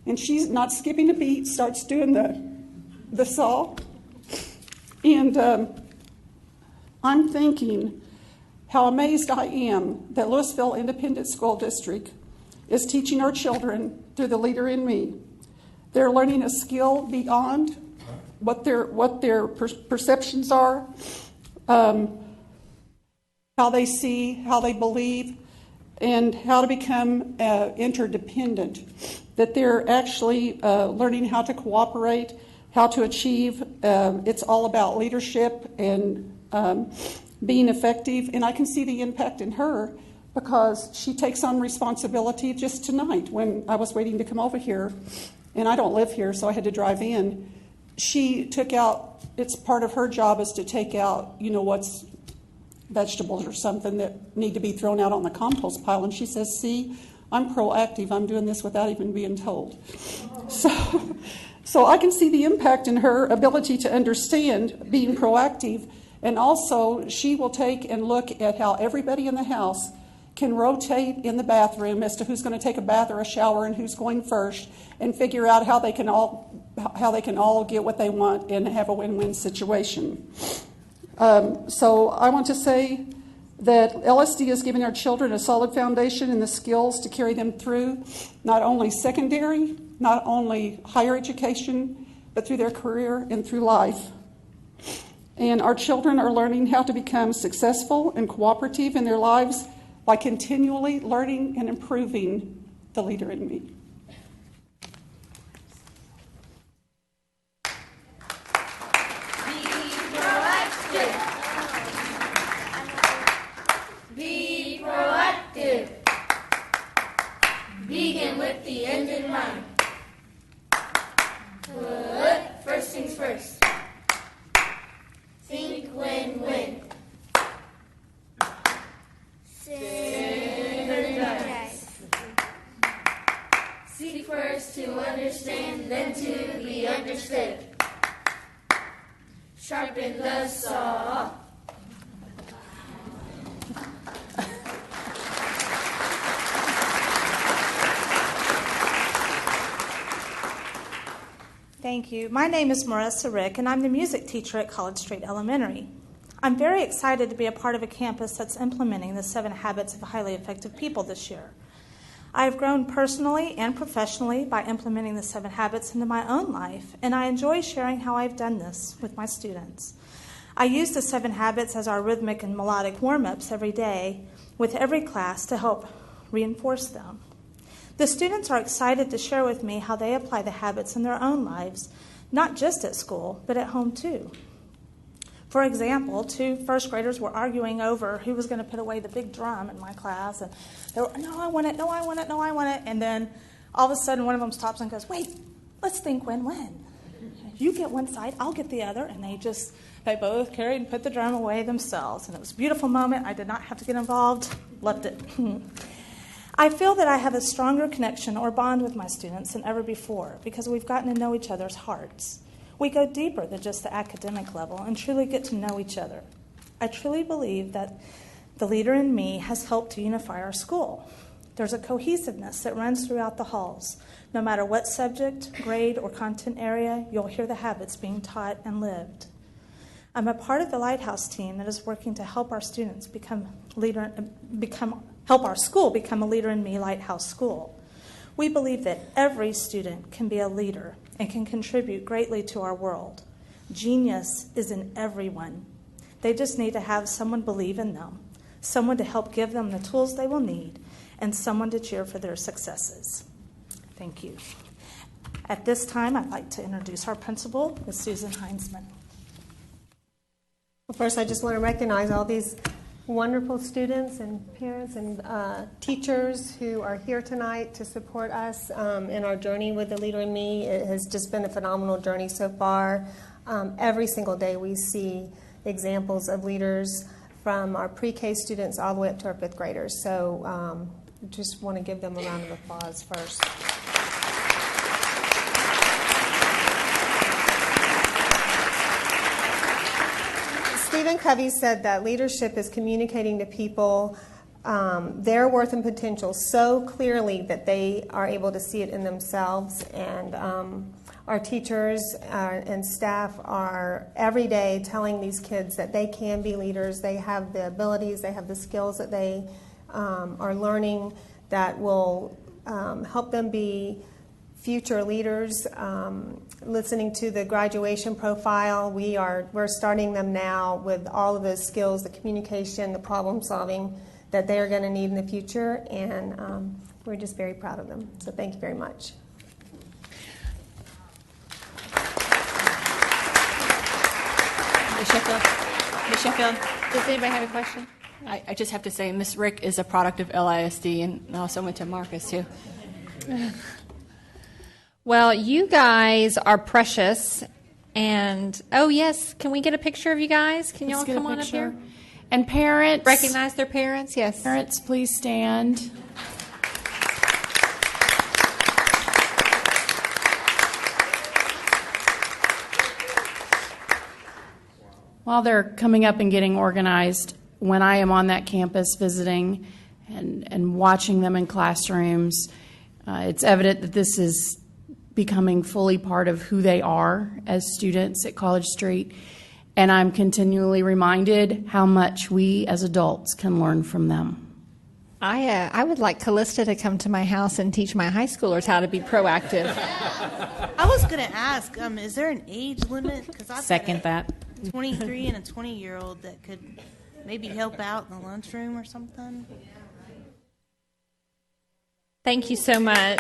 And she's not skipping a beat, starts doing the saw. And I'm thinking how amazed I am that Lewisville Independent School District is teaching our children through the Leader in Me. They're learning a skill beyond what their perceptions are, how they see, how they believe, and how to become interdependent. That they're actually learning how to cooperate, how to achieve. It's all about leadership and being effective. And I can see the impact in her because she takes on responsibility. Just tonight when I was waiting to come over here, and I don't live here, so I had to drive in, she took out, it's part of her job is to take out, what's vegetables or something that need to be thrown out on the compost pile. And she says, see, I'm proactive. I'm doing this without even being told. So I can see the impact in her ability to understand being proactive. And also she will take and look at how everybody in the house can rotate in the bathroom as to who's going to take a bath or a shower and who's going first, and figure out how they can all get what they want and have a win-win situation. So I want to say that LSD is giving our children a solid foundation and the skills to carry them through not only secondary, not only higher education, but through their career and through life. And our children are learning how to become successful and cooperative in their lives by continually learning and improving the Leader in Me. Be proactive. Begin with the end in mind. Put first things first. Think win-win. Synergize. Seek first to understand, then to be understood. Sharpen the saw. Thank you. My name is Marissa Rick, and I'm the music teacher at College Street Elementary. I'm very excited to be a part of a campus that's implementing the 7 Habits of Highly Effective People this year. I have grown personally and professionally by implementing the 7 habits into my own life, and I enjoy sharing how I've done this with my students. I use the 7 habits as our rhythmic and melodic warm-ups every day with every class to help reinforce them. The students are excited to share with me how they apply the habits in their own lives, not just at school, but at home too. For example, 2 first graders were arguing over who was going to put away the big drum in my class, and they were, no, I want it, no, I want it, no, I want it. And then all of a sudden one of them stops and goes, wait, let's think win-win. You get one side, I'll get the other, and they both carried and put the drum away themselves. And it was a beautiful moment. I did not have to get involved. Loved it. I feel that I have a stronger connection or bond with my students than ever before because we've gotten to know each other's hearts. We go deeper than just the academic level and truly get to know each other. I truly believe that the leader in me has helped to unify our school. There's a cohesiveness that runs throughout the halls. No matter what subject, grade, or content area, you'll hear the habits being taught and lived. I'm a part of the Lighthouse team that is working to help our students help our school become a Leader in Me Lighthouse School. We believe that every student can be a leader and can contribute greatly to our world. Genius is in everyone. They just need to have someone believe in them, someone to help give them the tools they will need, and someone to cheer for their successes. Thank you. At this time, I'd like to introduce our principal, Ms. Susan Heinzman. Well, first, I just want to recognize all these wonderful students and parents and teachers who are here tonight to support us in our journey with the Leader in Me. It has just been a phenomenal journey so far. Every single day we see examples of leaders from our pre-K students all the way up to our 5th graders. So just want to give them a round of applause first. Stephen Covey said that leadership is communicating to people their worth and potential so clearly that they are able to see it in themselves. And our teachers and staff are every day telling these kids that they can be leaders. They have the abilities, they have the skills that they are learning that will help them be future leaders. Listening to the graduation profile, we're starting them now with all of the skills, the communication, the problem solving that they are going to need in the future, and we're just very proud of them. So thank you very much. Ms. Sheffield. Does anybody have a question? I just have to say, Ms. Rick is a product of LISD and also went to Marcus, too. Well, you guys are precious. And, oh, yes, can we get a picture of you guys? Can y'all come on up here? And parents. Recognize their parents? Yes. Parents, please stand. While they're coming up and getting organized, when I am on that campus visiting and watching them in classrooms, it's evident that this is becoming fully part of who they are as students at College Street. And I'm continually reminded how much we as adults can learn from them. I would like Callista to come to my house and teach my high schoolers how to be proactive. I was going to ask, is there an age limit? Because I've Second that. 23 and a 20-year-old that could maybe help out in the lunchroom or something. Thank you so much.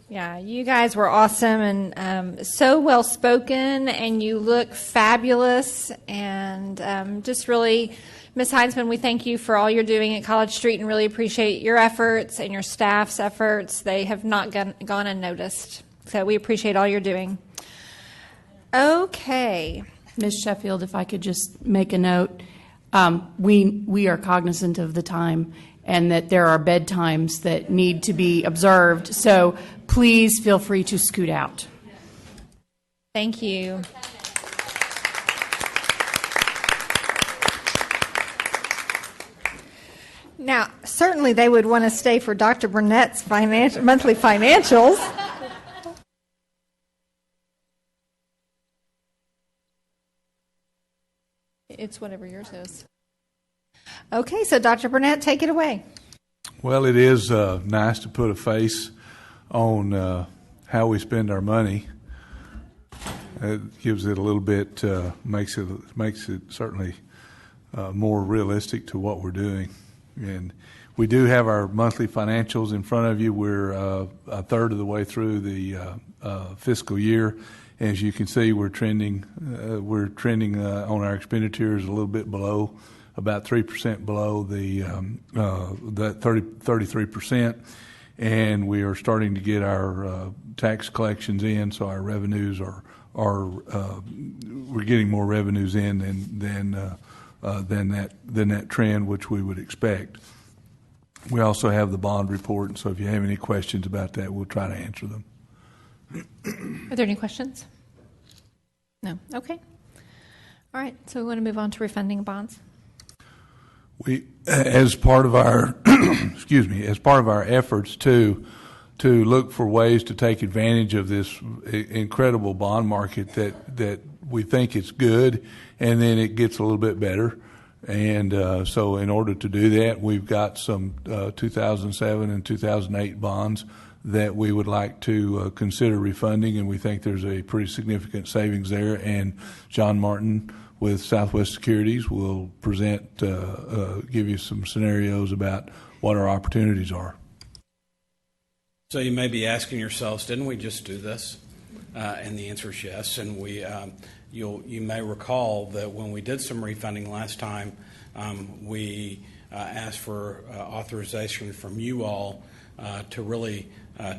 Yeah, you guys were awesome and so well spoken, and you look fabulous. And just really, Ms. Heinzman, we thank you for all you're doing at College Street and really appreciate your efforts and your staff's efforts. They have not gone unnoticed. So we appreciate all you're doing. Okay. Ms. Sheffield, if I could just make a note, we are cognizant of the time and that there are bedtimes that need to be observed. So please feel free to scoot out. Thank you. Now, certainly they would want to stay for Dr. Burnett's monthly financials. It's whatever yours is. Okay, so Dr. Burnett, take it away. Well, it is nice to put a face on how we spend our money. It gives it a little bit, makes it certainly more realistic to what we're doing. And we do have our monthly financials in front of you. We're a third of the way through the fiscal year. As you can see, we're trending on our expenditures a little bit below, about 3% below the 33%, and we are starting to get our tax collections in, so our revenues are we're getting more revenues in than that trend, which we would expect. We also have the bond report, and so if you have any questions about that, we'll try to answer them. Are there any questions? No. Okay. All right. So we want to move on to refunding bonds. We, as part of our, as part of our efforts to look for ways to take advantage of this incredible bond market that we think is good, and then it gets a little bit better. And so in order to do that, we've got some 2007 and 2008 bonds that we would like to consider refunding, and we think there's a pretty significant savings there. And John Martin with Southwest Securities will present, give you some scenarios about what our opportunities are. So you may be asking yourselves, didn't we just do this? And the answer is yes. And you may recall that when we did some refunding last time, we asked for authorization from you all to really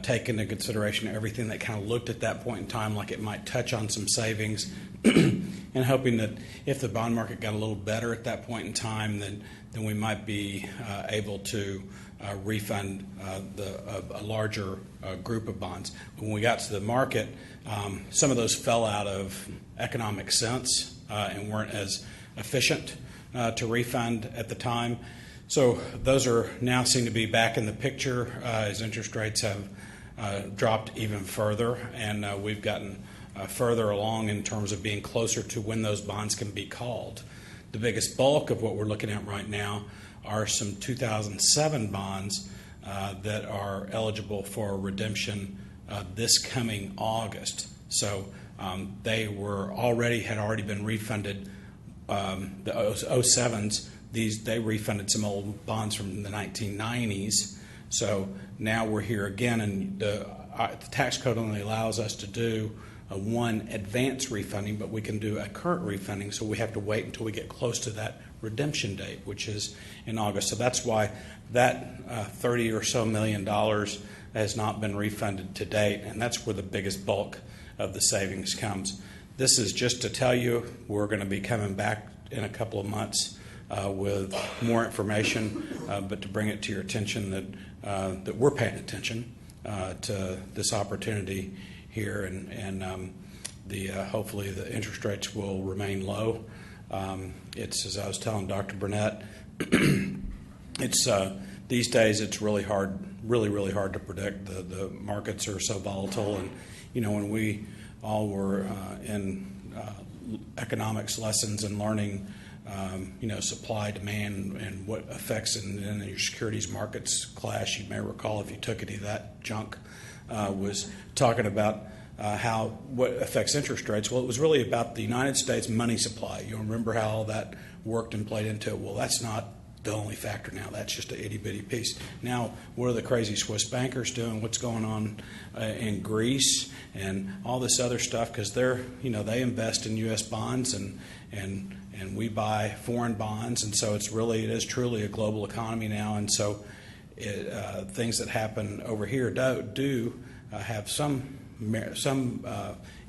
take into consideration everything that kind of looked at that point in time like it might touch on some savings, and hoping that if the bond market got a little better at that point in time, then we might be able to refund a larger group of bonds. When we got to the market, some of those fell out of economic sense and weren't as efficient to refund at the time. So those are now seem to be back in the picture as interest rates have dropped even further, and we've gotten further along in terms of being closer to when those bonds can be called. The biggest bulk of what we're looking at right now are some 2007 bonds that are eligible for redemption this coming August. So they had already been refunded. The 07s, they refunded some old bonds from the 1990s. So now we're here again, and the tax code only allows us to do one advance refunding, but we can do a current refunding, so we have to wait until we get close to that redemption date, which is in August. So that's why that $30 or so million has not been refunded to date, and that's where the biggest bulk of the savings comes. This is just to tell you we're going to be coming back in a couple of months with more information, but to bring it to your attention that we're paying attention to this opportunity here, and hopefully the interest rates will remain low. It's, as I was telling Dr. Burnett, it's these days it's really hard to predict. The markets are so volatile, and when we all were in economics lessons and learning supply, demand, and what affects in your securities markets class, you may recall if you took any of that junk, was talking about what affects interest rates. Well, it was really about the United States money supply. You remember how all that worked and played into it? Well, that's not the only factor now. That's just an itty-bitty piece. Now, what are the crazy Swiss bankers doing? What's going on in Greece and all this other stuff? Because they invest in U.S. bonds and we buy foreign bonds, and so it is truly a global economy now. And so things that happen over here do have some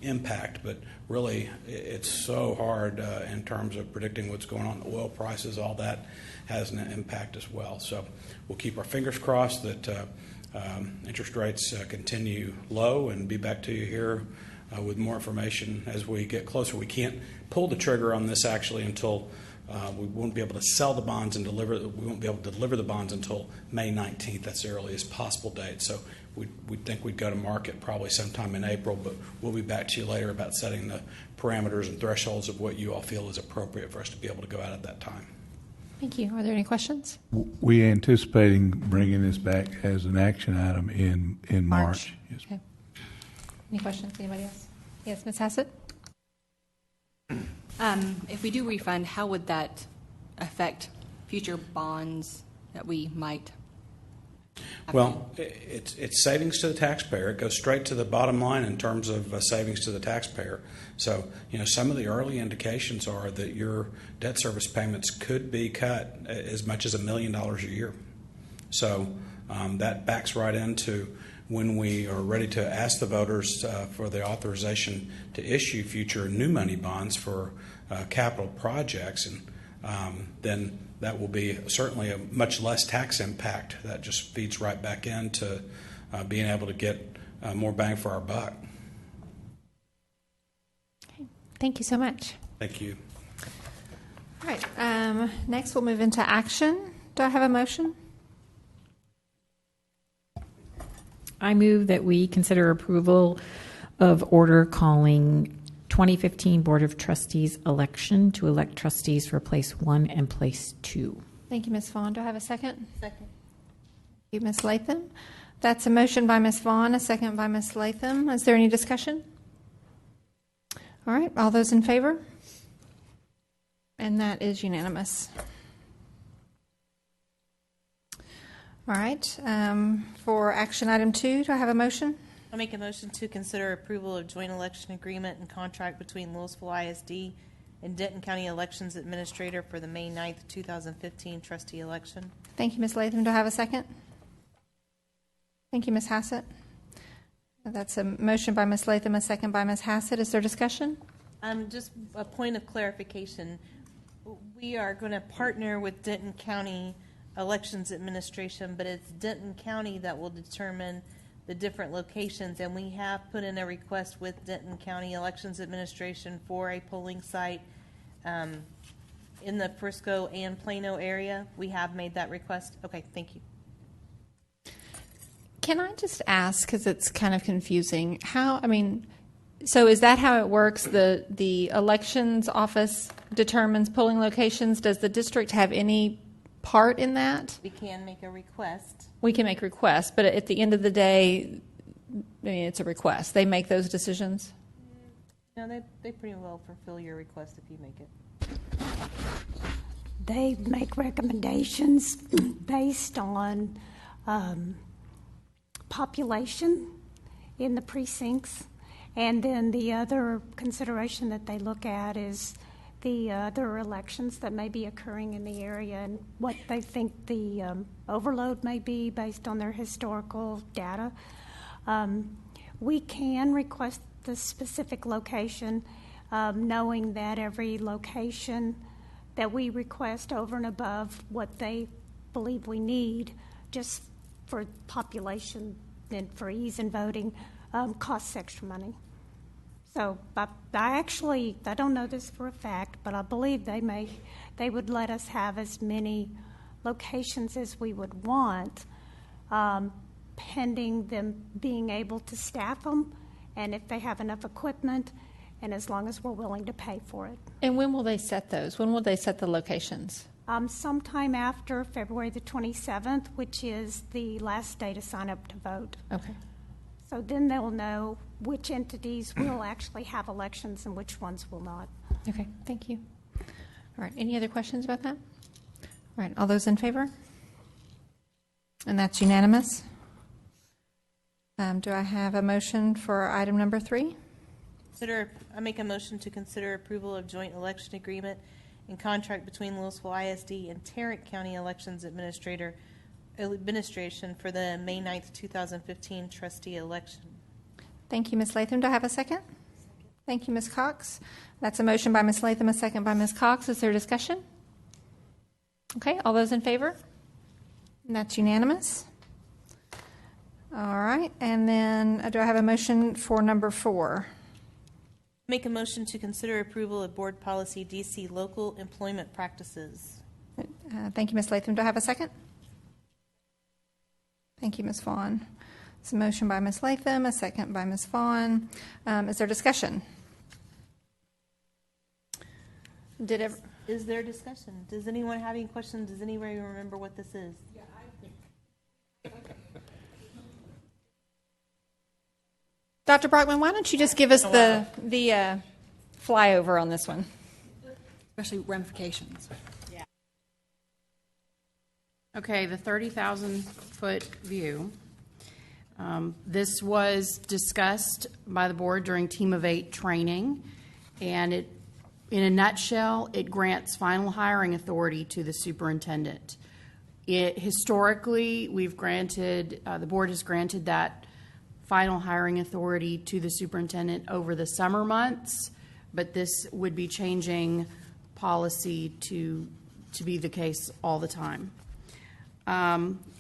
impact, but really it's so hard in terms of predicting what's going on. The oil prices, all that has an impact as well. So we'll keep our fingers crossed that interest rates continue low, and be back to you here with more information as we get closer. We can't pull the trigger on this actually until we won't be able to sell the bonds and we won't be able to deliver the bonds until May 19th. That's the earliest possible date. So we'd think we'd go to market probably sometime in April, but we'll be back to you later about setting the parameters and thresholds of what you all feel is appropriate for us to be able to go out at that time. Thank you. Are there any questions? We're anticipating bringing this back as an action item in March. Yes. Okay. Any questions? Anybody else? Yes, Ms. Hassett? If we do refund, how would that affect future bonds that we might have? Well, it's savings to the taxpayer. It goes straight to the bottom line in terms of savings to the taxpayer. So, some of the early indications are that your debt service payments could be cut as much as $1 million a year. So that backs right into when we are ready to ask the voters for the authorization to issue future new money bonds for capital projects, and then that will be certainly a much less tax impact. That just feeds right back into being able to get more bang for our buck. Okay. Thank you so much. Thank you. All right. Next, we'll move into action. Do I have a motion? I move that we consider approval of order calling 2015 Board of Trustees election to elect trustees for place 1 and place 2. Thank you, Ms. Vaughn. Do I have a second? Second. Thank you, Ms. Latham. That's a motion by Ms. Vaughn, a second by Ms. Latham. Is there any discussion? All right. All those in favor? And that is unanimous. All right. For action item 2, do I have a motion? I'll make a motion to consider approval of joint election agreement and contract between Lewisville ISD and Denton County Elections Administrator for the May 9th, 2015 trustee election. Thank you, Ms. Latham. Do I have a second? Thank you, Ms. Hassett. That's a motion by Ms. Latham, a second by Ms. Hassett. Is there discussion? Just a point of clarification. We are going to partner with Denton County Elections Administration, but it's Denton County that will determine the different locations, and we have put in a request with Denton County Elections Administration for a polling site in the Frisco and Plano area. We have made that request. Okay, thank you. Can I just ask, because it's kind of confusing, so is that how it works? The elections office determines polling locations. Does the district have any part in that? We can make a request. We can make requests, but at the end of the day, it's a request. They make those decisions? No, they pretty well fulfill your request if you make it. They make recommendations based on population in the precincts, and then the other consideration that they look at is the other elections that may be occurring in the area and what they think the overload may be based on their historical data. We can request the specific location, knowing that every location that we request over and above what they believe we need just for population and for ease in voting costs extra money. So I don't know this for a fact, but I believe they would let us have as many locations as we would want, pending them being able to staff them, and if they have enough equipment, and as long as we're willing to pay for it. And when will they set those? When will they set the locations? Sometime after February the 27th, which is the last day to sign up to vote. Okay. So then they'll know which entities will actually have elections and which ones will not. Okay, thank you. All right, any other questions about that? All right, all those in favor? And that's unanimous. Do I have a motion for item number 3? I make a motion to consider approval of joint election agreement and contract between Lewisville ISD and Tarrant County Elections Administration for the May 9th, 2015 trustee election. Thank you, Ms. Latham. Do I have a second? Thank you, Ms. Cox. That's a motion by Ms. Latham, a second by Ms. Cox. Is there discussion? Okay, all those in favor? And that's unanimous. All right, and then do I have a motion for number 4? Make a motion to consider approval of Board Policy DC Local Employment Practices. Thank you, Ms. Latham. Do I have a second? Thank you, Ms. Vaughn. It's a motion by Ms. Latham, a second by Ms. Vaughn. Is there discussion? Is there discussion? Does anyone have any questions? Does anybody remember what this is? Dr. Brockman, why don't you just give us the flyover on this one? Especially ramifications. Yeah. Okay, the 30,000-foot view. This was discussed by the board during Team of 8 training, and in a nutshell, it grants final hiring authority to the superintendent. Historically, the board has granted that final hiring authority to the superintendent over the summer months, but this would be changing policy to be the case all the time.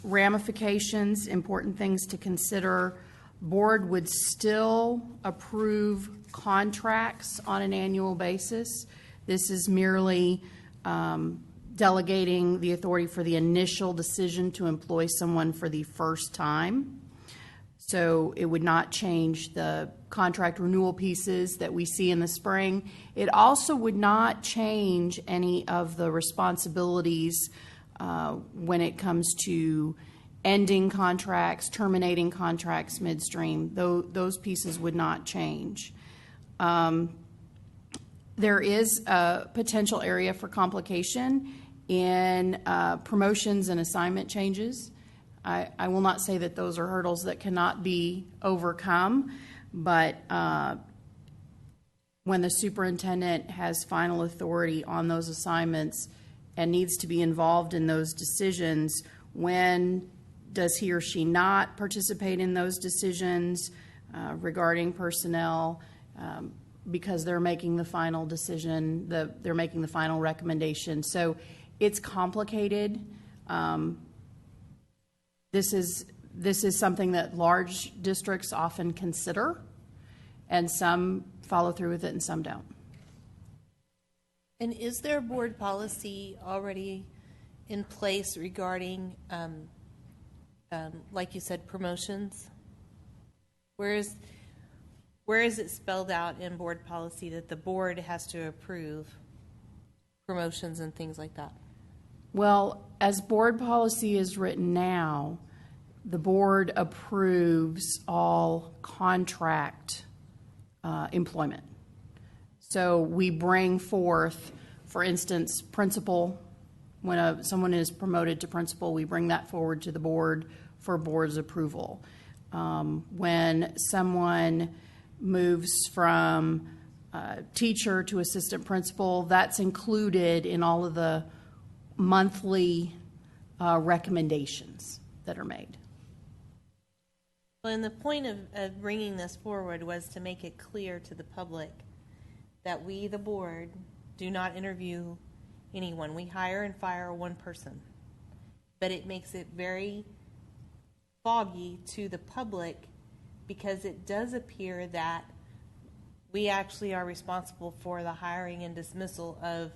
Ramifications, important things to consider. Board would still approve contracts on an annual basis. This is merely delegating the authority for the initial decision to employ someone for the first time. So it would not change the contract renewal pieces that we see in the spring. It also would not change any of the responsibilities when it comes to ending contracts, terminating contracts midstream. Those pieces would not change. There is a potential area for complication in promotions and assignment changes. I will not say that those are hurdles that cannot be overcome, but when the superintendent has final authority on those assignments and needs to be involved in those decisions, when does he or she not participate in those decisions regarding personnel because they're making the final decision, they're making the final recommendation. So it's complicated. This is something that large districts often consider, and some follow through with it and some don't. And is there board policy already in place regarding, like you said, promotions? Where is it spelled out in board policy that the board has to approve promotions and things like that? Well, as board policy is written now, the board approves all contract employment. So we bring forth, for instance, principal. When someone is promoted to principal, we bring that forward to the board for board's approval. When someone moves from teacher to assistant principal, that's included in all of the monthly recommendations that are made. Well, and the point of bringing this forward was to make it clear to the public that we, the board, do not interview anyone. We hire and fire one person. But it makes it very foggy to the public because it does appear that we actually are responsible for the hiring and dismissal of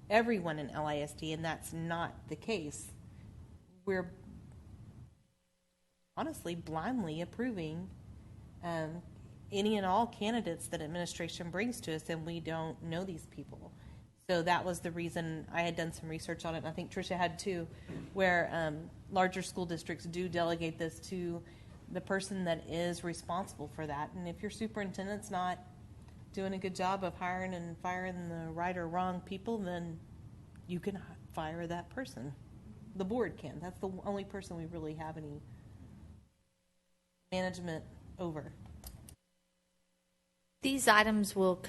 everyone in LISD, and that's not the case. We're honestly blindly approving any and all candidates that administration brings to us, and we don't know these people. So that was the reason I had done some research on it, and I think Tricia had too, where larger school districts do delegate this to the person that is responsible for that. And if your superintendent's not doing a good job of hiring and firing the right or wrong people, then you can fire that person. The board can. That's the only person we really have any management over. These items will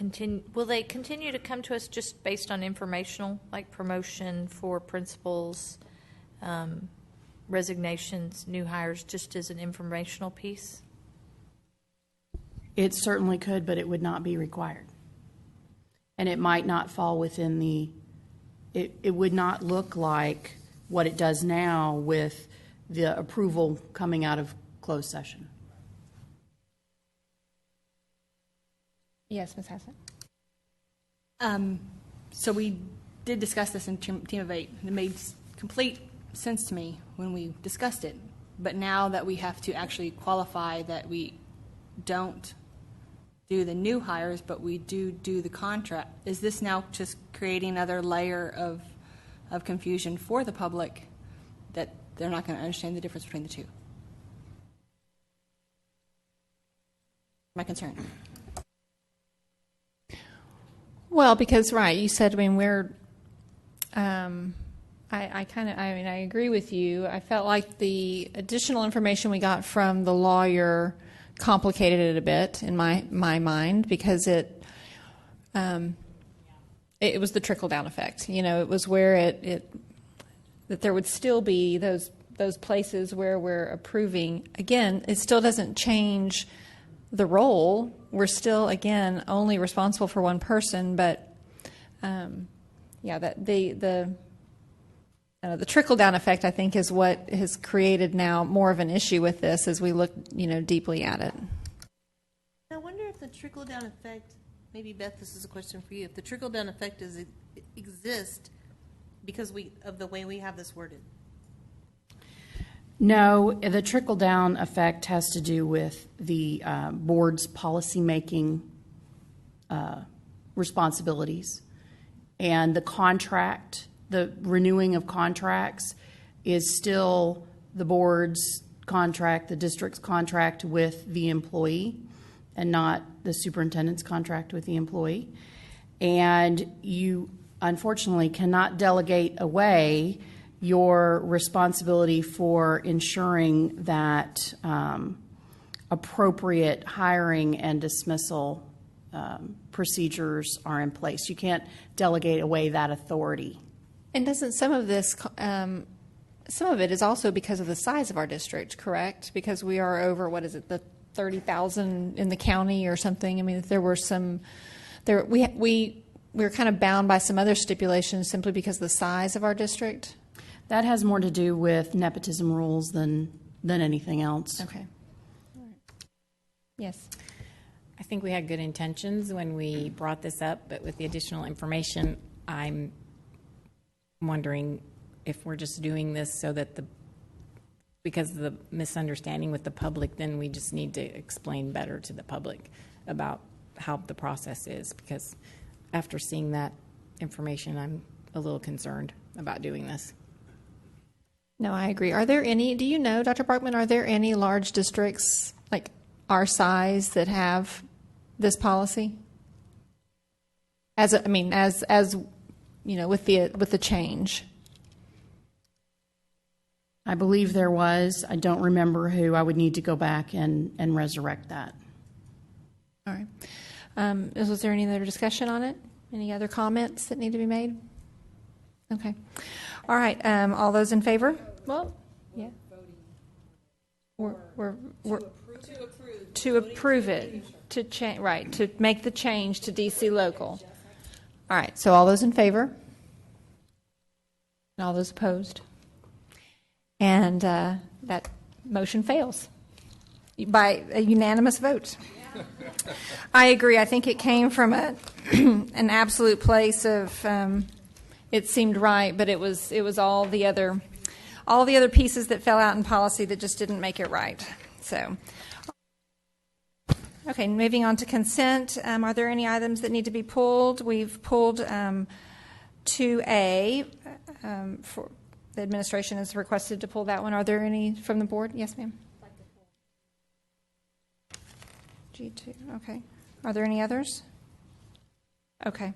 they continue to come to us just based on informational, like promotion for principals, resignations, new hires, just as an informational piece? It certainly could, but it would not be required. And it might not fall within it would not look like what it does now with the approval coming out of closed session. Yes, Ms. Hassett. So we did discuss this in Team of 8, and it made complete sense to me when we discussed it. But now that we have to actually qualify that we don't do the new hires, but we do the contract, is this now just creating another layer of confusion for the public that they're not going to understand the difference between the two? My concern. Well, because, right, you said, I mean, we're, I agree with you. I felt like the additional information we got from the lawyer complicated it a bit in my mind, because it was the trickle-down effect. You know, it was where that there would still be those places where we're approving. Again, it still doesn't change the role. We're still, again, only responsible for one person, but that the trickle-down effect, I think, is what has created now more of an issue with this as we look, deeply at it. I wonder if the trickle-down effect, maybe Beth, this is a question for you, if the trickle-down effect exists because of the way we have this worded. No, the trickle-down effect has to do with the board's policy-making responsibilities. And the contract, the renewing of contracts, is still the board's contract, the district's contract with the employee, and not the superintendent's contract with the employee. And you, unfortunately, cannot delegate away your responsibility for ensuring that appropriate hiring and dismissal procedures are in place. You can't delegate away that authority. And doesn't some of this, some of it is also because of the size of our district, correct? Because we are over, the 30,000 in the county or something. I mean, there were we were kind of bound by some other stipulations simply because of the size of our district. That has more to do with nepotism rules than anything else. Okay. All right. Yes. I think we had good intentions when we brought this up, but with the additional information, I'm wondering if we're just doing this so that because of the misunderstanding with the public, then we just need to explain better to the public about how the process is, because after seeing that information, I'm a little concerned about doing this. No, I agree. Are there any, do you know, Dr. Barkman, are there any large districts like our size that have this policy? With the change. I believe there was. I don't remember who. I would need to go back and resurrect that. All right. Was there any other discussion on it? Any other comments that need to be made? Okay. All right. All those in favor? Well, yeah. We're to approve it, to change, right, to make the change to DC local. All right. So all those in favor? And all those opposed? And that motion fails by a unanimous vote. I agree. I think it came from an absolute place of it seemed right, but it was all the other pieces that fell out in policy that just didn't make it right. So, okay, moving on to consent. Are there any items that need to be pulled? We've pulled 2A. For the administration has requested to pull that one. Are there any from the board? Yes, ma'am. G2. Okay. Are there any others? Okay.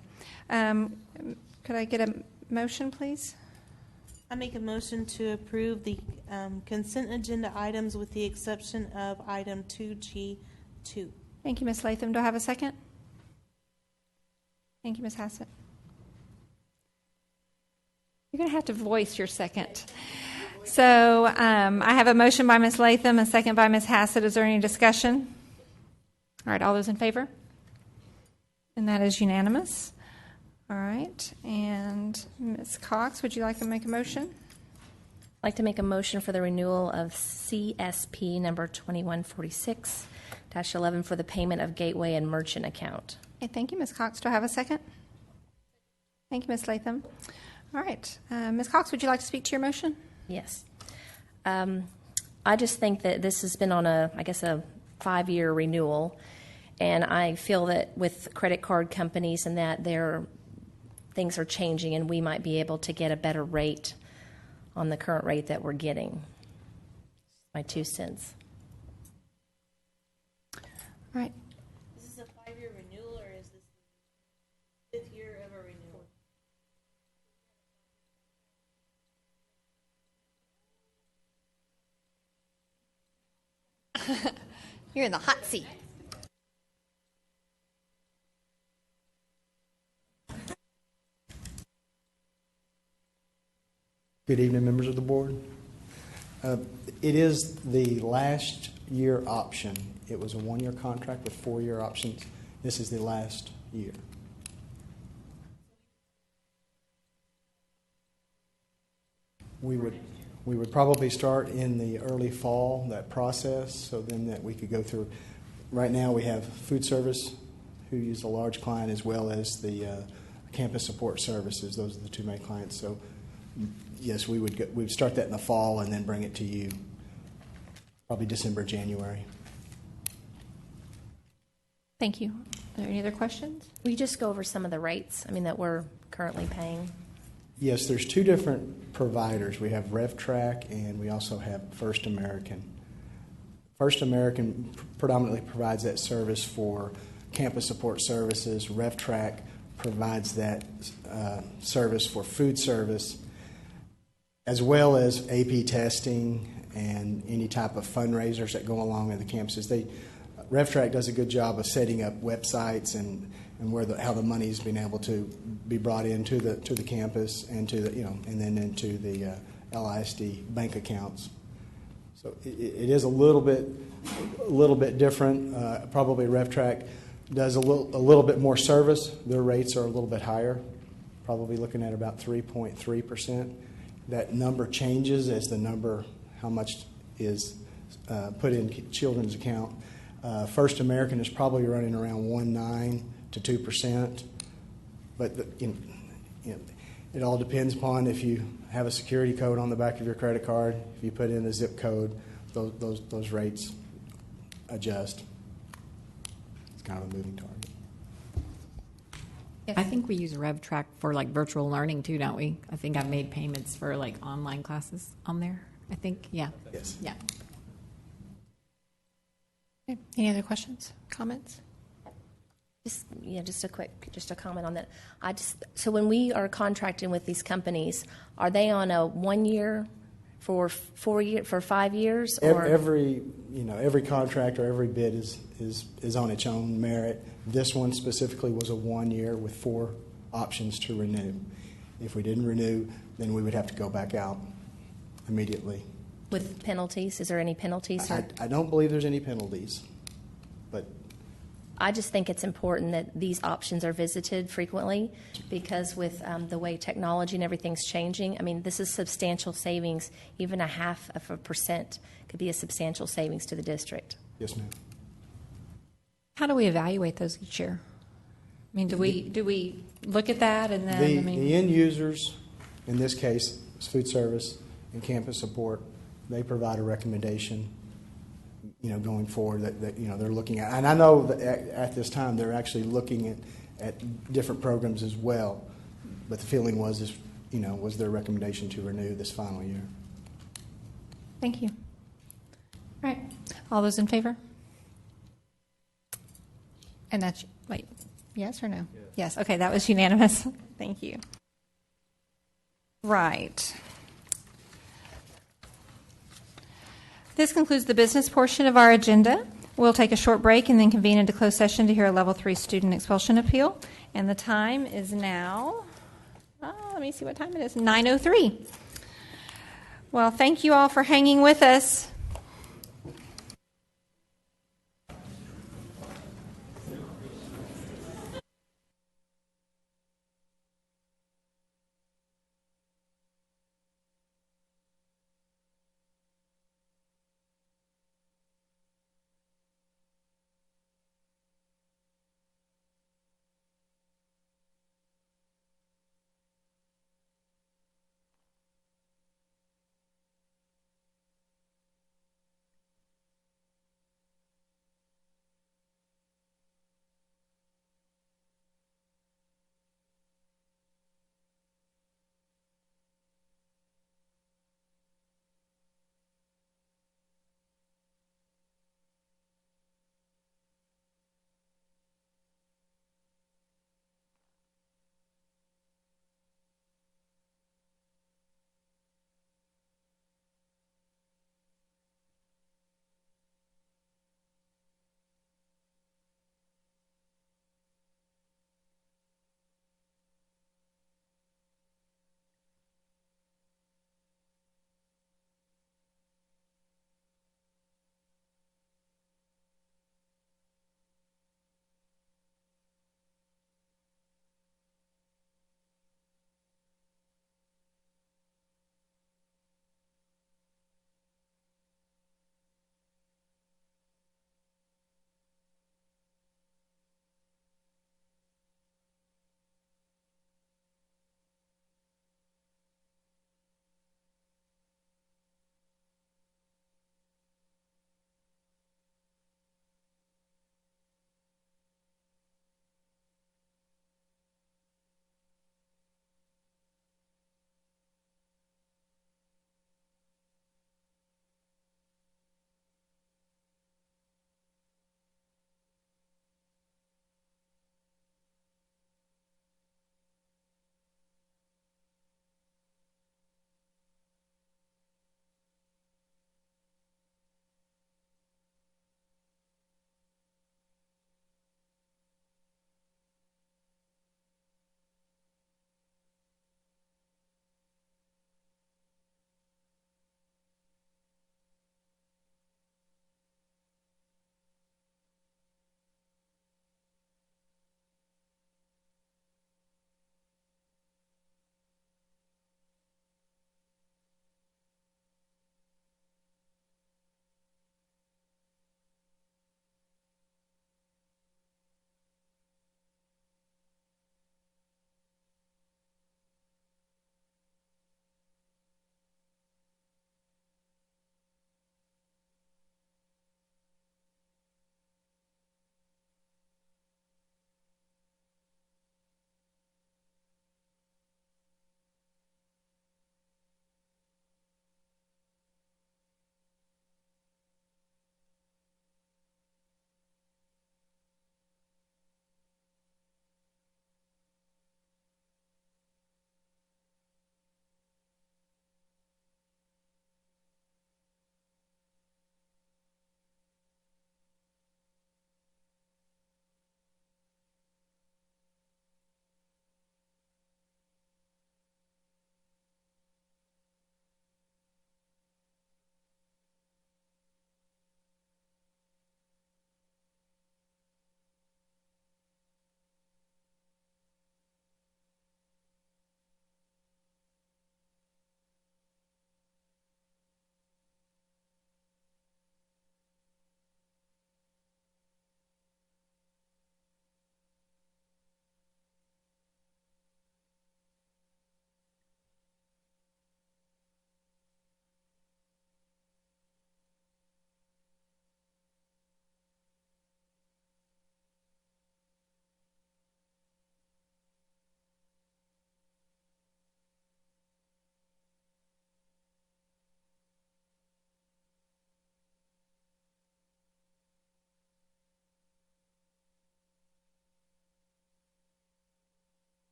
Could I get a motion, please? I make a motion to approve the consent agenda items with the exception of item 2G2. Thank you, Ms. Latham. Do I have a second? Thank you, Ms. Hassett. You're going to have to voice your second. So I have a motion by Ms. Latham, a second by Ms. Hassett. Is there any discussion? All right, all those in favor? And that is unanimous. All right, and Ms. Cox, would you like to make a motion? like to make a motion for the renewal of CSP number 2146-11 for the payment of gateway and merchant account. Okay, thank you, Ms. Cox. Do I have a second? Thank you, Ms. Latham. All right. Ms. Cox, would you like to speak to your motion? Yes. I just think that this has been on a 5-year renewal, and I feel that with credit card companies and that things are changing, and we might be able to get a better rate on the current rate that we're getting. My 2 cents. All right. Is this a 5-year renewal, or is this the 5th year of a renewal? You're in the hot seat. Good evening, members of the board. It is the last year option. It was a 1-year contract with 4-year options. This is the last year. We would probably start in the early fall, that process, so then that we could go through. Right now we have food service, who use a large client, as well as the campus support services. Those are the 2 main clients. So yes, we would start that in the fall and then bring it to you probably December, January. Thank you. Are there any other questions? Will you just go over some of the rates, that we're currently paying? Yes, there's 2 different providers. We have RevTrack and we also have First American. First American predominantly provides that service for campus support services. RevTrack provides that service for food service, as well as AP testing and any type of fundraisers that go along with the campuses. RevTrack does a good job of setting up websites and how the money is being able to be brought into the campus and and then into the LISD bank accounts. So it is a little bit different. Probably RevTrack does a little bit more service. Their rates are a little bit higher, probably looking at about 3.3%. That number changes as how much is put in children's account. First American is probably running around 1.9 to 2%, but it all depends upon if you have a security code on the back of your credit card. If you put in a zip code, those rates adjust. It's kind of a moving target. I think we use RevTrack for virtual learning too, don't we? I think I've made payments for online classes on there. I think, yeah. Yes. Yeah. Okay. Any other questions, comments? Just a comment on that. So when we are contracting with these companies, are they on a 1 year for 5 years? Or? Every contract or every bid is on its own merit. This one specifically was a 1 year with 4 options to renew. If we didn't renew, then we would have to go back out immediately. With penalties? Is there any penalties? I don't believe there's any penalties, but I just think it's important that these options are visited frequently, because with the way technology and everything's changing, this is substantial savings. Even 0.5% could be a substantial savings to the district. Yes, ma'am. How do we evaluate those each year? Do we look at that and then? The end users, in this case, is food service and campus support. They provide a recommendation, going forward that they're looking at. And I know that at this time they're actually looking at different programs as well. But the feeling was their recommendation to renew this final year. Thank you. All right. All those in favor? And that's, yes or no? Yes. Okay, that was unanimous. Thank you. Right. This concludes the business portion of our agenda. We'll take a short break and then convene into closed session to hear a Level 3 student expulsion appeal. And the time is now, let me see what time it is, 9:03. Well, thank you all for hanging with us.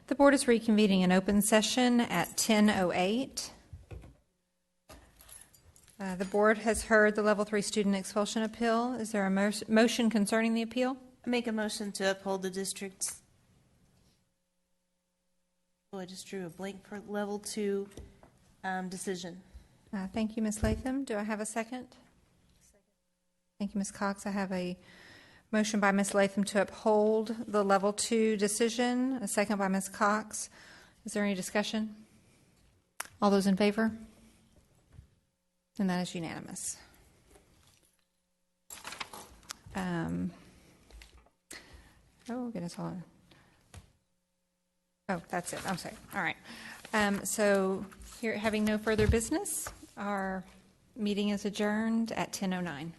The board is reconvening in open session at 10:08. The board has heard the Level 3 student expulsion appeal. Is there a motion concerning the appeal? I make a motion to uphold the district's. Oh, I just drew a blank for level 2 decision. Thank you, Ms. Latham. Do I have a second? Thank you, Ms. Cox. I have a motion by Ms. Latham to uphold the Level 2 decision, a second by Ms. Cox. Is there any discussion? All those in favor? And that is unanimous. Oh, goodness, hold on. Oh, that's it. I'm sorry. All right. So here, having no further business, our meeting is adjourned at 10:09.